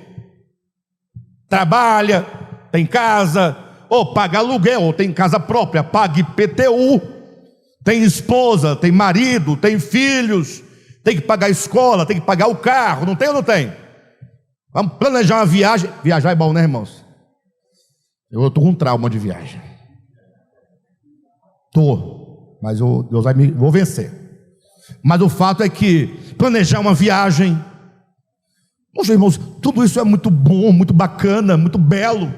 Trabalha, tem casa, ou paga aluguel, ou tem casa própria, paga IPTU, tem esposa, tem marido, tem filhos, tem que pagar a escola, tem que pagar o carro, não tem ou não tem? Vamos planejar uma viagem. Viajar é bom, né, irmãos? Eu estou com trauma de viagem. Mas Deus vou vencer. Mas o fato é que planejar uma viagem, poxa, irmãos, tudo isso é muito bom, muito bacana, muito belo.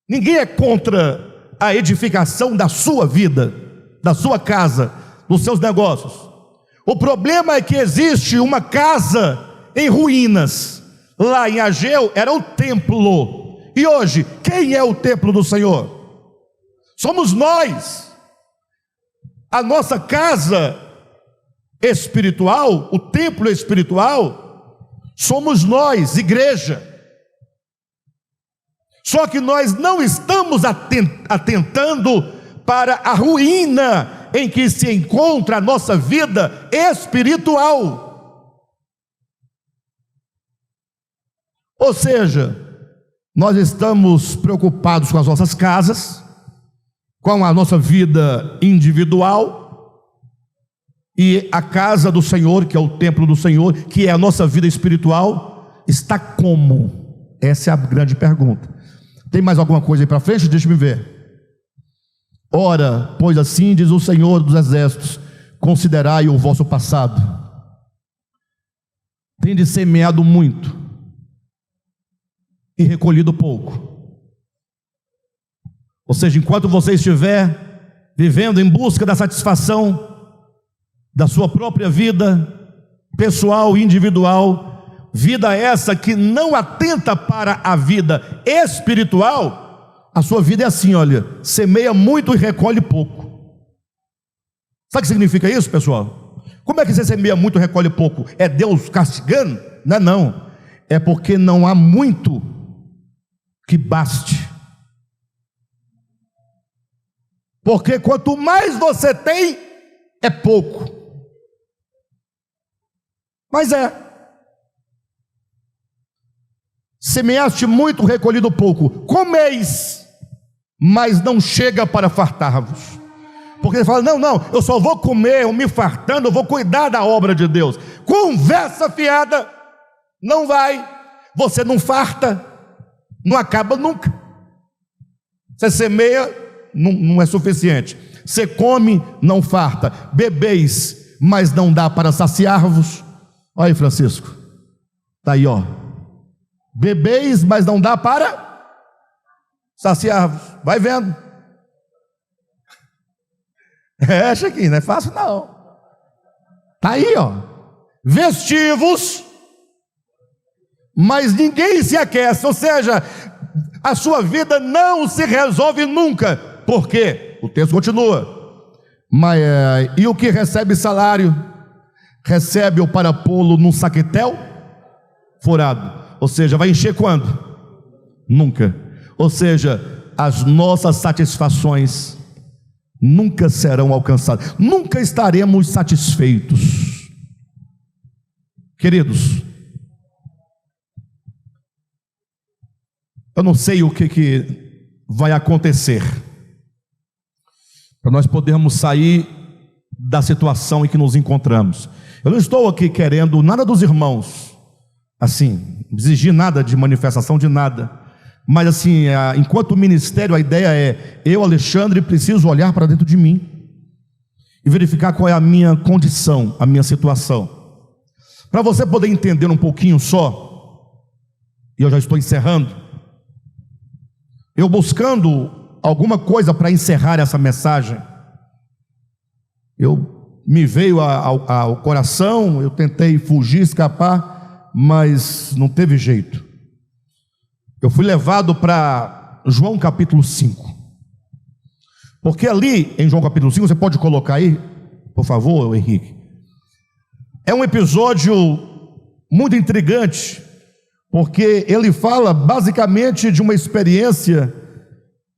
Ninguém é contra a edificação da sua vida, da sua casa, dos seus negócios. O problema é que existe uma casa em ruínas. Lá em Ageu era o templo. E hoje, quem é o templo do Senhor? Somos nós. A nossa casa espiritual, o templo espiritual, somos nós, igreja. Só que nós não estamos atentando para a ruína em que se encontra a nossa vida espiritual. Ou seja, nós estamos preocupados com as nossas casas, com a nossa vida individual, e a casa do Senhor, que é o templo do Senhor, que é a nossa vida espiritual, está como? Essa é a grande pergunta. Tem mais alguma coisa aí para frente? Deixa-me ver. Ora, pois assim diz o Senhor dos Exércitos: considerai o vosso passado. Tendes semeado muito e recolhido pouco. Ou seja, enquanto você estiver vivendo em busca da satisfação da sua própria vida pessoal e individual, vida essa que não atenta para a vida espiritual, a sua vida é assim, olha: semeia muito e recolhe pouco. Sabe o que significa isso, pessoal? Como é que você semeia muito e recolhe pouco? É Deus castigando? Não é não. É porque não há muito que baste. Porque quanto mais você tem, é pouco. Mas semeaste muito, recolhido pouco. Comeis, mas não chega para fartar-vos. Porque você fala: não, eu só vou comer, eu me fartando, eu vou cuidar da obra de Deus. Conversa fiada, não vai. Você não farta, não acaba nunca. Você semeia, não é suficiente. Você come, não farta. Bebeis, mas não dá para saciar-vos. Olha aí, Francisco, está aí, ó. Bebeis, mas não dá para saciar-vos. Vai vendo. Chiquinho, não é fácil não. Está aí, ó. Vestivos, mas ninguém se aquece. Ou seja, a sua vida não se resolve nunca. Por quê? O texto continua: Mas, e o que recebe salário, recebe-o para pô-lo num saquetel furado. Ou seja, vai encher quando? Nunca. Ou seja, as nossas satisfações nunca serão alcançadas, nunca estaremos satisfeitos. Queridos, eu não sei o que vai acontecer para nós podermos sair da situação em que nos encontramos. Eu não estou aqui querendo nada dos irmãos, assim, exigir nada de manifestação de nada, mas assim, enquanto ministério, a ideia é, eu, Alexandre, preciso olhar para dentro de mim e verificar qual é a minha condição, a minha situação, para você poder entender um pouquinho só. E eu já estou encerrando, eu buscando alguma coisa para encerrar essa mensagem, me veio ao coração, eu tentei fugir, escapar, mas não teve jeito. Eu fui levado para João capítulo 5, porque ali em João capítulo 5, você pode colocar aí, por favor, Henrique, é um episódio muito intrigante, porque ele fala basicamente de uma experiência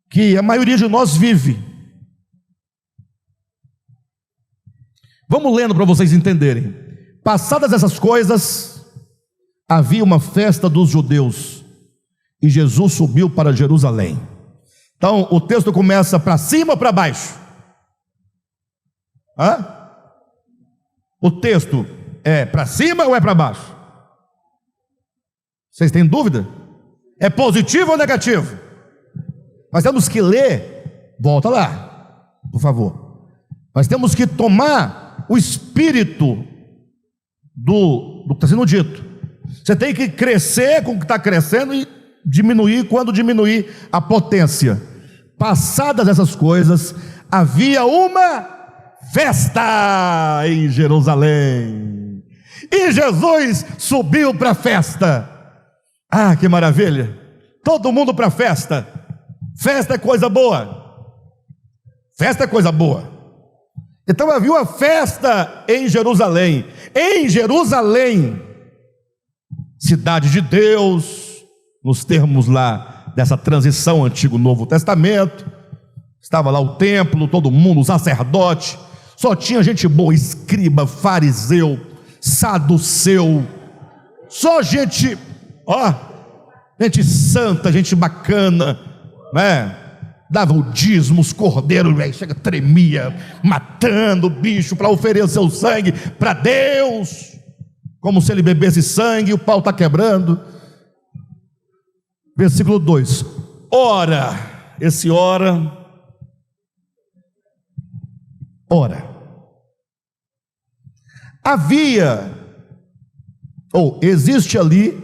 que a maioria de nós vive. Vamos lendo para vocês entenderem. Passadas essas coisas, havia uma festa dos judeus, e Jesus subiu para Jerusalém. Então o texto começa para cima ou para baixo? O texto é para cima ou é para baixo? Vocês têm dúvida? É positivo ou negativo? Nós temos que ler, volta lá, por favor. Nós temos que tomar o espírito do que está sendo dito. Você tem que crescer com o que está crescendo e diminuir quando diminuir a potência. Passadas essas coisas, havia uma festa em Jerusalém, e Jesus subiu para a festa. Ah, que maravilha! Todo mundo para a festa. Festa é coisa boa. Festa é coisa boa. Então havia uma festa em Jerusalém. Em Jerusalém, cidade de Deus, nos termos lá dessa transição Antigo-Novo Testamento. Estava lá o templo, todo mundo, o sacerdote. Só tinha gente boa, escriba, fariseu, saduceu. Só gente, gente santa, gente bacana, né? Dava o dízimo, os cordeiros, chega, tremia, matando o bicho para oferecer o sangue para Deus, como se ele bebesse sangue, e o pau está quebrando. Versículo 2: ora, esse ora, havia, ou existe ali,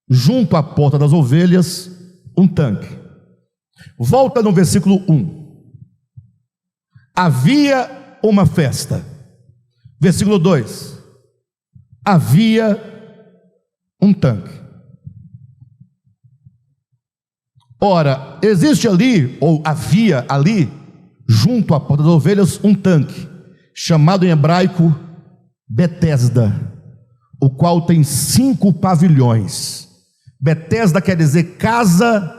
junto à porta das ovelhas, um tanque. Volta no versículo 1. Havia uma festa. Versículo 2. Havia um tanque. Ora, existe ali, ou havia ali, junto à porta das ovelhas, um tanque, chamado em hebraico Betesda, o qual tem 5 pavilhões. Betesda quer dizer casa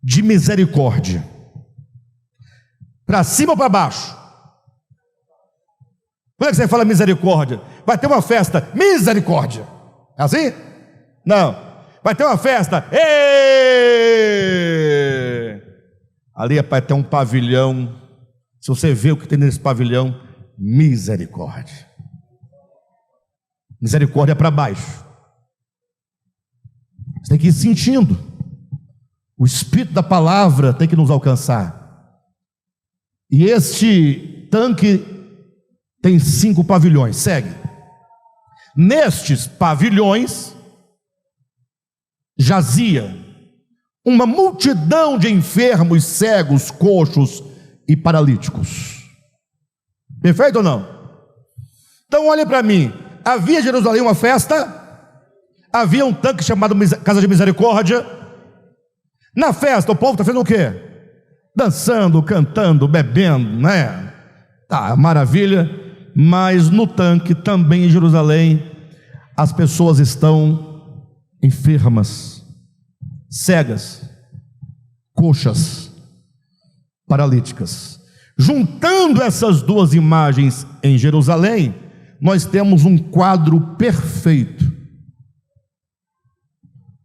de misericórdia. Para cima ou para baixo? Quando é que você fala misericórdia? Vai ter uma festa, misericórdia. É assim? Não. Vai ter uma festa, ali é para ter um pavilhão. Se você vê o que tem nesse pavilhão, misericórdia. Misericórdia é para baixo. Você tem que ir sentindo. O Espírito da palavra tem que nos alcançar. E este tanque tem 5 pavilhões. Segue. Nestes pavilhões jazia uma multidão de enfermos, cegos, coxos e paralíticos. Perfeito ou não? Então olha para mim. Havia em Jerusalém uma festa. Havia um tanque chamado Casa de Misericórdia. Na festa, o povo está fazendo o quê? dançando, cantando, bebendo, né? Tá, maravilha. Mas no tanque, também em Jerusalém, as pessoas estão enfermas, cegas, coxas, paralíticas. Juntando essas duas imagens em Jerusalém, nós temos um quadro perfeito.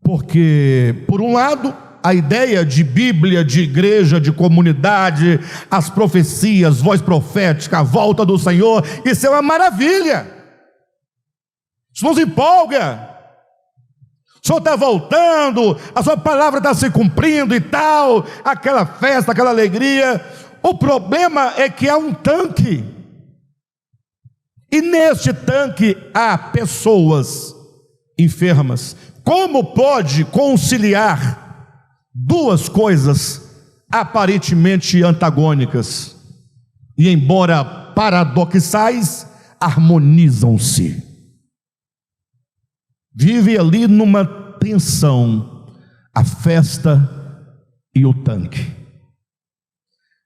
Porque, por um lado, a ideia de Bíblia, de igreja, de comunidade, as profecias, voz profética, a volta do Senhor, isso é uma maravilha. Isso nos empolga. O Senhor está voltando, a sua palavra está se cumprindo e tal, aquela festa, aquela alegria. O problema é que há um tanque, e neste tanque há pessoas enfermas. Como pode conciliar duas coisas aparentemente antagônicas e, embora paradoxais, harmonizam-se? Vive ali numa tensão a festa e o tanque.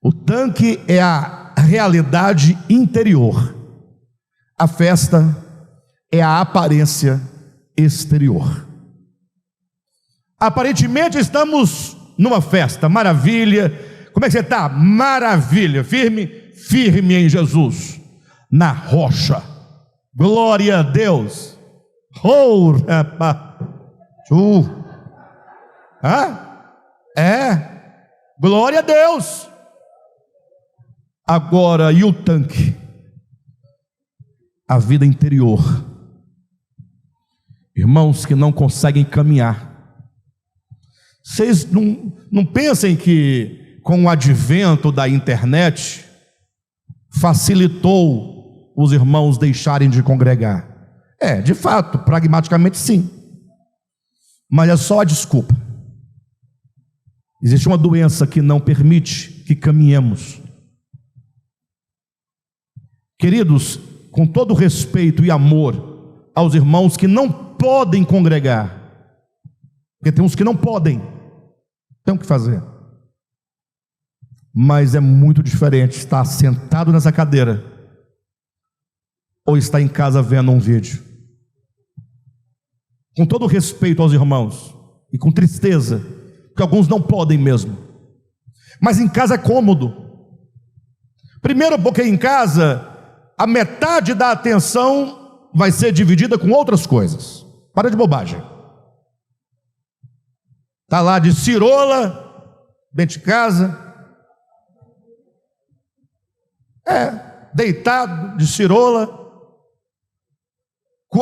O tanque é a realidade interior, a festa é a aparência exterior. Aparentemente estamos numa festa, maravilha. Como é que você está? Maravilha, firme, firme em Jesus, na rocha. Glória a Deus. Oh, rapaz. Glória a Deus. Agora, e o tanque? A vida interior. Irmãos que não conseguem caminhar. Vocês não pensem que com o advento da internet facilitou os irmãos deixarem de congregar. De fato, pragmaticamente sim. Mas é só a desculpa. Existe uma doença que não permite que caminhemos. Queridos, com todo respeito e amor aos irmãos que não podem congregar, porque tem uns que não podem, tem o que fazer. Mas é muito diferente estar sentado nessa cadeira ou estar em casa vendo um vídeo. Com todo respeito aos irmãos e com tristeza, porque alguns não podem mesmo. Mas em casa é cômodo. Primeiro, porque em casa a metade da atenção vai ser dividida com outras coisas. Para de bobagem. Está lá de cirola, dentro de casa. Deitado, de cirola.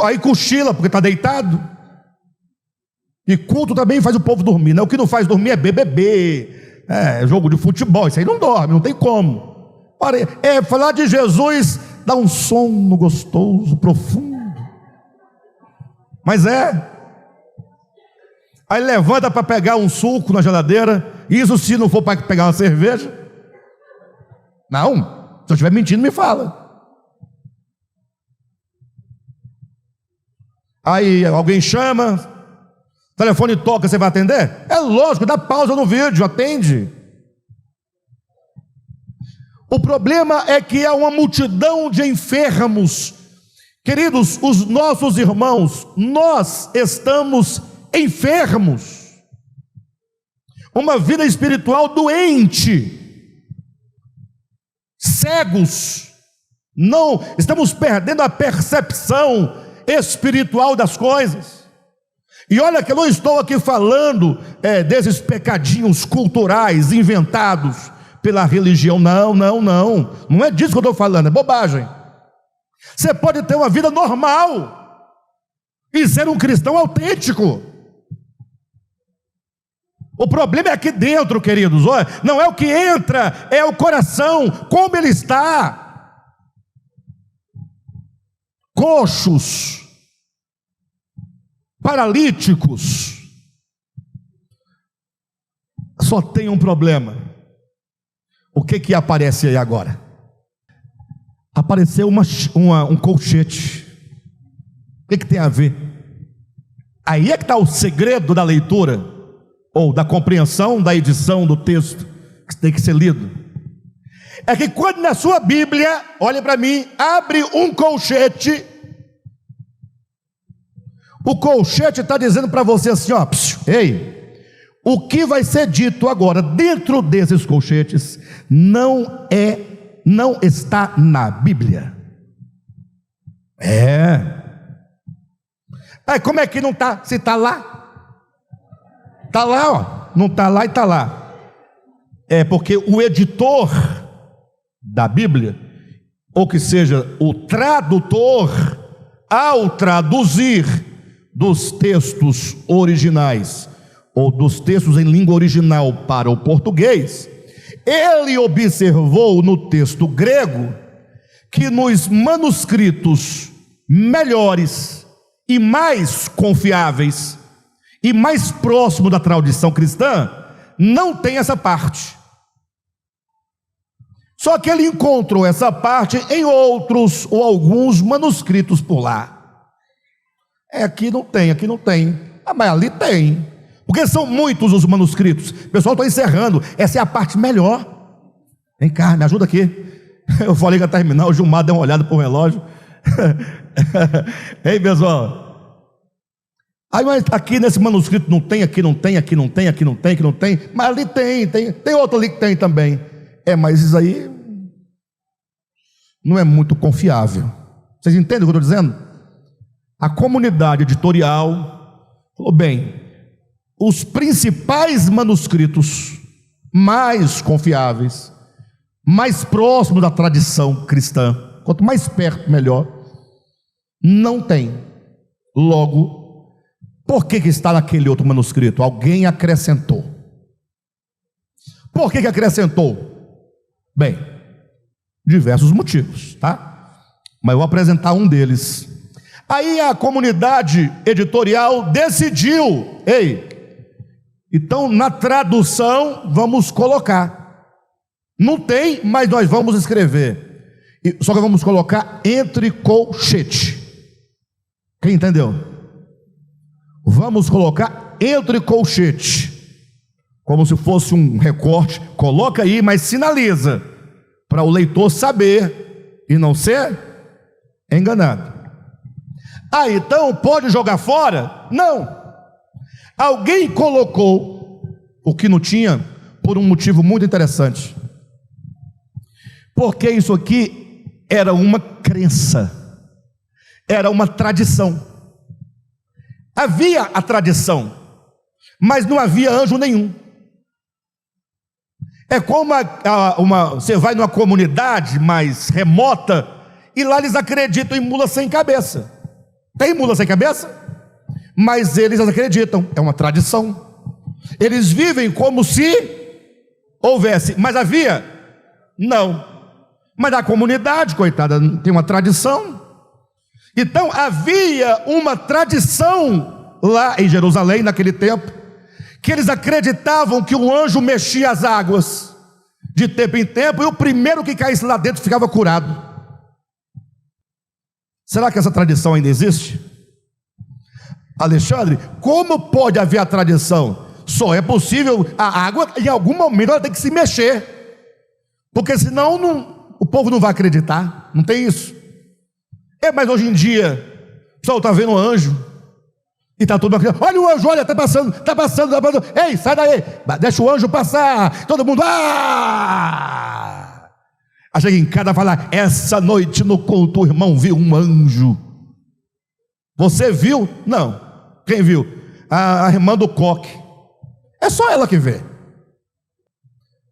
Aí cochila, porque está deitado. E culto também faz o povo dormir, né? O que não faz dormir é BBB, jogo de futebol. Isso aí não dorme, não tem como. Falar de Jesus dá um sono gostoso, profundo. Mas aí levanta para pegar um suco na geladeira. Isso se não for para pegar uma cerveja. Não, se eu estiver mentindo, me fala. Aí alguém chama, o telefone toca, você vai atender? É lógico, dá pausa no vídeo, atende. O problema é que há uma multidão de enfermos. Queridos, os nossos irmãos, nós estamos enfermos. Uma vida espiritual doente. Cegos. Não, estamos perdendo a percepção espiritual das coisas. E olha que eu não estou aqui falando desses pecadinhos culturais inventados pela religião. Não é disso que eu estou falando, é bobagem. Você pode ter uma vida normal e ser um cristão autêntico. O problema é aqui dentro, queridos. Olha, não é o que entra, é o coração, como ele está. Coxos, paralíticos. Só tem um problema. O que aparece aí agora? Apareceu um colchete. O que tem a ver? Aí é que está o segredo da leitura, ou da compreensão da edição do texto que que tem que ser lido, é que quando na sua Bíblia, olhe para mim, abre um colchete, o colchete está dizendo para você assim, ó, ei, o que vai ser dito agora dentro desses colchetes não está na Bíblia. Aí como é que não está? Se está lá? Está lá, ó. Não está lá e está lá. É porque o editor da Bíblia, ou que seja, o tradutor, ao traduzir dos textos originais, ou dos textos em língua original para o português, ele observou no texto grego que nos manuscritos melhores e mais confiáveis e mais próximo da tradição cristã não tem essa parte. Só que ele encontrou essa parte em outros ou alguns manuscritos por lá. Aqui não tem. Mas ali tem. Porque são muitos os manuscritos. Pessoal, estou encerrando. Essa é a parte melhor. Vem cá, me ajuda aqui. Eu falei que ia terminar. O Gilmar deu uma olhada para o relógio. Ei, pessoal. Aí, mas aqui nesse manuscrito não tem, aqui não tem. Mas ali tem outro ali que tem também. Mas isso aí não é muito confiável. Vocês entendem o que eu estou dizendo? A comunidade editorial falou, bem, os principais manuscritos mais confiáveis, mais próximos da tradição cristã, quanto mais perto, melhor, não tem. Logo, por que está naquele outro manuscrito? Alguém acrescentou. Por que acrescentou? Bem, diversos motivos, tá? Mas eu vou apresentar um deles. Aí a comunidade editorial decidiu, então na tradução vamos colocar. Não tem, mas nós vamos escrever. Só que vamos colocar entre colchete. Quem entendeu? Vamos colocar entre colchete. Como se fosse um recorte. Coloca aí, mas sinaliza, para o leitor saber e não ser enganado. Então pode jogar fora? Não. Alguém colocou o que não tinha por um motivo muito interessante. Porque isso aqui era uma crença, era uma tradição. Havia a tradição, mas não havia anjo nenhum. É como você vai numa comunidade mais remota e lá eles acreditam em mula sem cabeça. Tem mula sem cabeça? Mas eles acreditam, é uma tradição. Eles vivem como se houvesse, mas havia? Não. Mas a comunidade, coitada, tem uma tradição. Então havia uma tradição lá em Jerusalém, naquele tempo, que eles acreditavam que o anjo mexia as águas de tempo em tempo, e o primeiro que caísse lá dentro ficava curado. Será que essa tradição ainda existe? Alexandre, como pode haver a tradição? Só é possível, a água em algum momento ela tem que se mexer, porque senão o povo não vai acreditar. Não tem isso. Mas hoje em dia o pessoal está vendo um anjo e está todo mundo, olha o anjo, olha, está passando. Ei, sai daí, deixa o anjo passar. Todo mundo, Aí chega em casa e fala, essa noite no culto o irmão viu um anjo. Você viu? Não. Quem viu? A irmã do coque. É só ela que vê.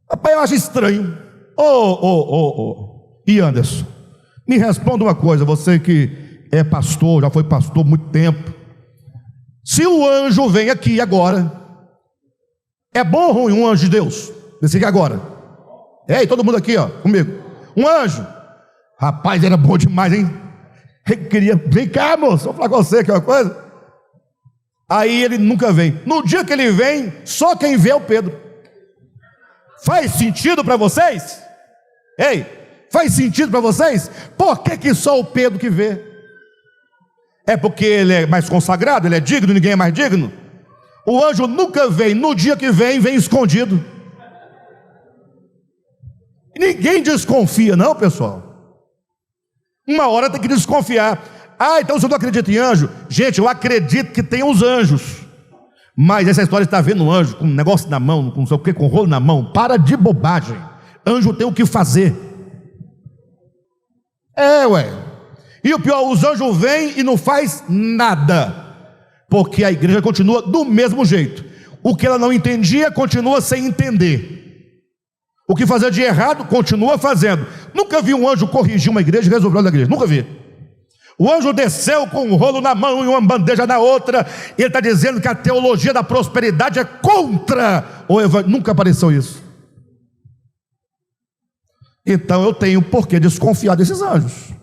Rapaz, eu acho estranho. E Anderson, me responda uma coisa, você que é pastor, já foi pastor há muito tempo. Se o anjo vem aqui agora, é bom ou ruim um anjo de Deus? Decide agora. Ei, todo mundo aqui, ó, comigo. Um anjo. Rapaz, era bom demais, hein? Ele queria, vem cá, moço, vou falar com você, que é uma coisa. Aí ele nunca vem. No dia que ele vem, só quem vê é o Pedro. Faz sentido para vocês? Faz sentido para vocês? Por que só o Pedro que vê? É porque ele é mais consagrado, ele é digno, ninguém é mais digno? O anjo nunca vem, no dia que vem, vem escondido. Ninguém desconfia, não, pessoal. Uma hora tem que desconfiar. Então você não acredita em anjo? Gente, eu acredito que tem os anjos. Mas essa história está vendo um anjo com um negócio na mão, com não sei o que, com um rolo na mão. Para de bobagem. Anjo tem o que fazer. E o pior, os anjos vêm e não faz nada. Porque a igreja continua do mesmo jeito. O que ela não entendia, continua sem entender. O que fazia de errado, continua fazendo. Nunca vi um anjo corrigir uma igreja e resolver a igreja. Nunca vi. O anjo desceu com um rolo na mão e uma bandeja na outra. E ele está dizendo que a teologia da prosperidade é contra o evangelho. Nunca apareceu isso. Então eu tenho por que desconfiar desses anjos.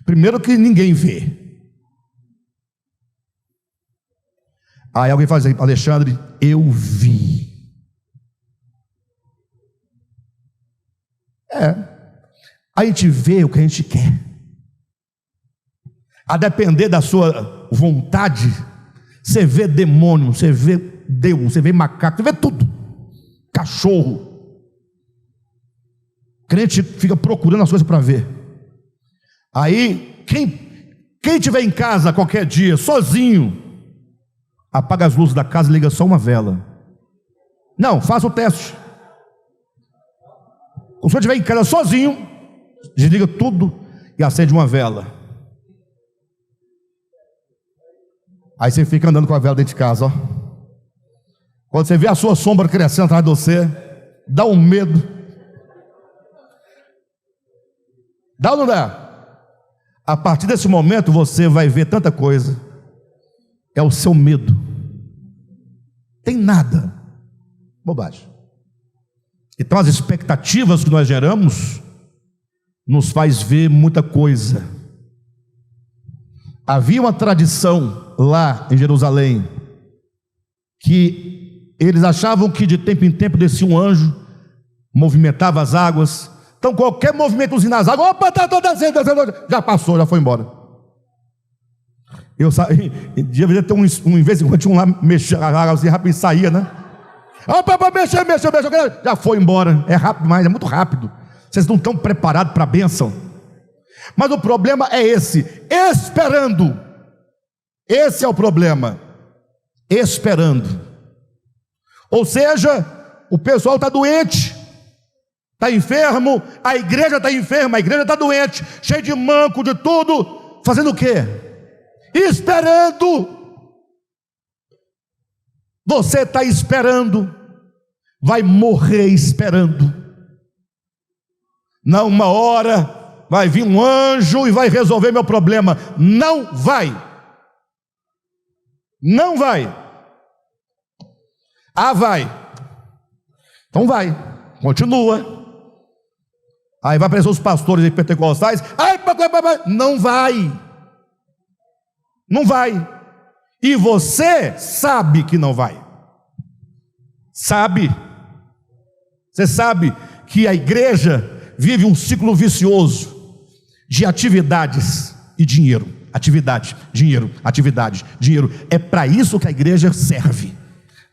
Primeiro que ninguém vê. Aí alguém fala assim: Alexandre, eu vi. A gente vê o que a gente quer. A depender da sua vontade, você vê demônio, você vê Deus, você vê macaco, você vê tudo. Cachorro. Crente fica procurando as coisas para ver. Aí, quem tiver em casa qualquer dia, sozinho, apaga as luzes da casa e liga só uma vela. Não, faça o teste. Se você estiver em casa sozinho, desliga tudo e acende uma vela. Aí você fica andando com a vela dentro de casa, ó. Quando você vê a sua sombra crescendo atrás de você, dá um medo. Dá ou não dá? A partir desse momento você vai ver tanta coisa. É o seu medo. Tem nada. Bobagem. Então as expectativas que nós geramos nos faz ver muita coisa. Havia uma tradição lá em Jerusalém, que eles achavam que de tempo em tempo descia um anjo, movimentava as águas. Então qualquer movimentozinho nas águas, opa, tá descendo, já passou, já foi embora. Eu saí, devia ter em vez em quando tinha um lá, mexia a água assim rápido e saía, né? Opa, mexeu, já foi embora. É rápido demais, é muito rápido. Vocês não estão preparados para a bênção. Mas o problema é esse, esperando. Esse é o problema, esperando. Ou seja, o pessoal está doente, está enfermo, a igreja está enferma, a igreja está doente, cheia de manco, de tudo, fazendo o quê? Esperando. Você está esperando, vai morrer esperando. Não, uma hora vai vir um anjo e vai resolver meu problema. Não vai. Não vai. Vai. Então vai, continua. Aí vai aparecer os pastores pentecostais. Não vai. Não vai. E você sabe que não vai. Sabe. Você sabe que a igreja vive um ciclo vicioso de atividades e dinheiro. Atividade, dinheiro, atividade, dinheiro. É para isso que a igreja serve.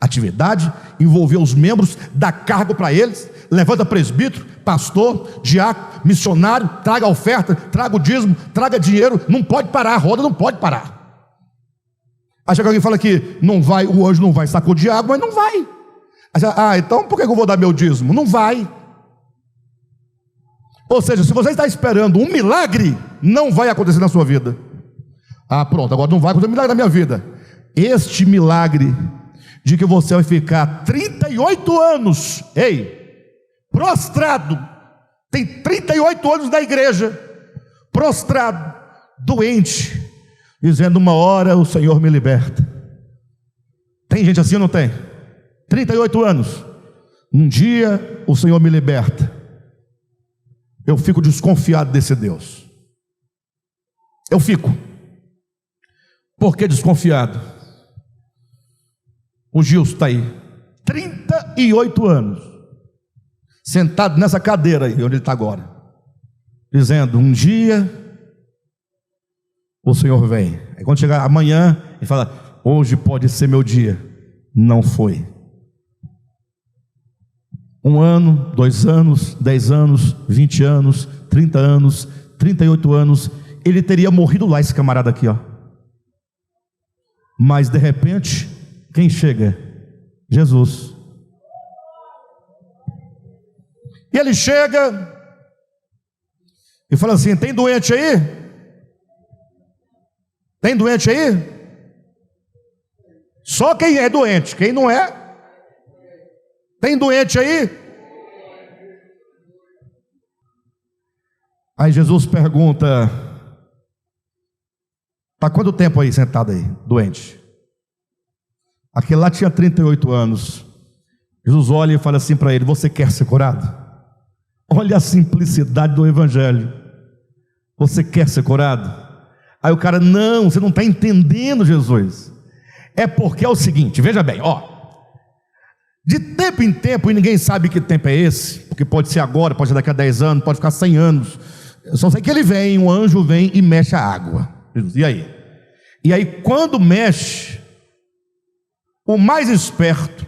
Atividade, envolver os membros, dá cargo para eles, levanta presbítero, pastor, diácono, missionário, traga oferta, traga o dízimo, traga dinheiro. Não pode parar, a roda não pode parar. Aí chega alguém e fala que não vai, o anjo não vai sacudir água, mas não vai. Aí, então por que eu vou dar meu dízimo? Não vai. Ou seja, se você está esperando um milagre, não vai acontecer na sua vida. Pronto, agora não vai acontecer um milagre na minha vida. Este milagre de que você vai ficar 38 anos, prostrado, tem 38 anos na igreja, prostrado, doente, dizendo: uma hora o Senhor me liberta. Tem gente assim ou não tem? 38 anos, um dia o Senhor me liberta. Eu fico desconfiado desse Deus. Eu fico. Por que desconfiado? O Gilson está aí, 38 anos, sentado nessa cadeira aí, onde ele está agora, dizendo: um dia o Senhor vem. Aí quando chegar amanhã, ele fala: hoje pode ser meu dia. Não foi. 1 ano, 2 anos, 10 anos, 20 anos, 30 anos, 38 anos, ele teria morrido lá, esse camarada aqui, ó. Mas de repente, quem chega? Jesus. E ele chega e fala assim: tem doente aí? Tem doente aí? Só quem é doente, quem não é? Tem doente aí? Aí Jesus pergunta: está quanto tempo aí sentado aí, doente? Aquele lá tinha 38 anos. Jesus olha e fala assim para ele: você quer ser curado? Olha a simplicidade do evangelho. Você quer ser curado? Aí o cara: não, você não está entendendo, Jesus. É porque é o seguinte, veja bem, ó. De tempo em tempo, e ninguém sabe que tempo é esse, porque pode ser agora, pode ser daqui a 10 anos, pode ficar 100 anos. Eu só sei que ele vem, um anjo vem e mexe a água. E aí? E aí quando mexe, o mais esperto,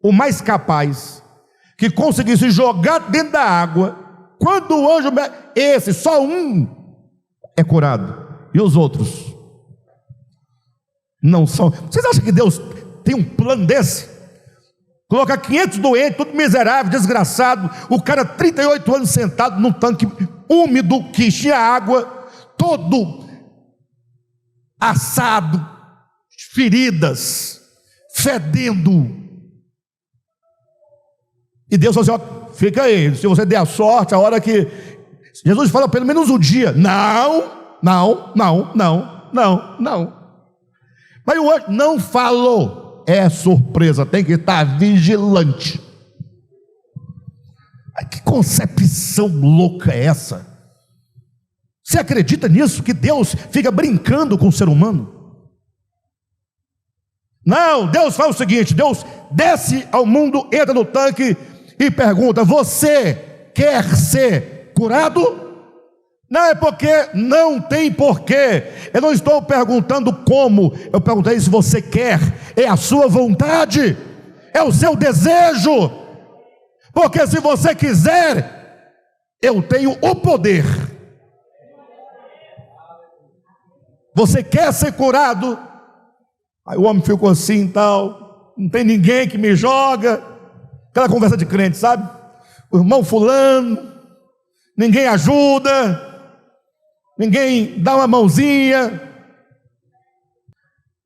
o mais capaz, que conseguisse jogar dentro da água, quando o anjo mexe, esse, só um, é curado. E os outros? Não são. Vocês acham que Deus tem um plano desse? Coloca 500 doentes, tudo miserável, desgraçado, o cara 38 anos sentado num tanque úmido, que enchia água, todo assado, feridas, fedendo. E Deus falou assim: ó, fica aí, se você der a sorte, a hora que... Jesus fala pelo menos um dia. Não. Mas o anjo não falou. É surpresa, tem que estar vigilante. Que concepção louca é essa? Você acredita nisso? Que Deus fica brincando com o ser humano? Não, Deus faz o seguinte: Deus desce ao mundo, entra no tanque e pergunta: você quer ser curado? Não é porque não tem porquê. Eu não estou perguntando como, eu perguntei se você quer. É a sua vontade, é o seu desejo. Porque se você quiser, eu tenho o poder. Você quer ser curado? Aí o homem ficou assim e tal. Não tem ninguém que me joga. Aquela conversa de crente, sabe? O irmão fulano, ninguém ajuda, ninguém dá uma mãozinha.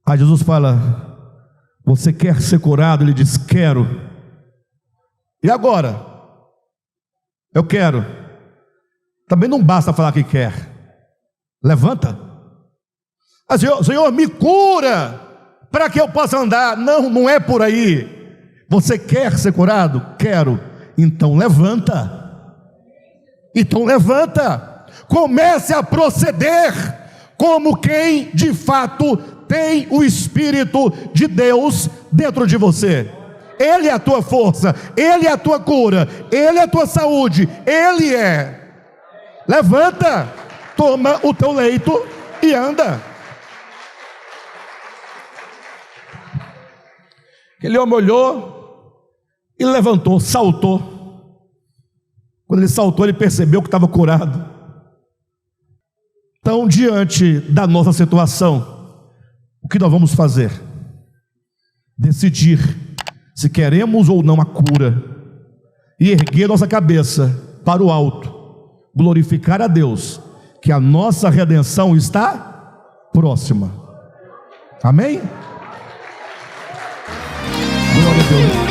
Aí Jesus fala: você quer ser curado? Ele diz: quero. E agora? Eu quero. Também não basta falar que quer. Levanta. Ah, Senhor, me cura, para que eu possa andar. Não, não é por aí. Você quer ser curado? Quero. Então levanta. Então levanta. Comece a proceder como quem de fato tem o Espírito de Deus dentro de você. Ele é a tua força, Ele é a tua cura, Ele é a tua saúde, Ele é. Levanta, toma o teu leito e anda. Aquele homem olhou e levantou, saltou. Quando ele saltou, ele percebeu que estava curado. Então, diante da nossa situação, o que nós vamos fazer? Decidir se queremos ou não a cura, e erguer nossa cabeça para o alto, glorificar a Deus, que a nossa redenção está próxima. Amém? Glória a Deus.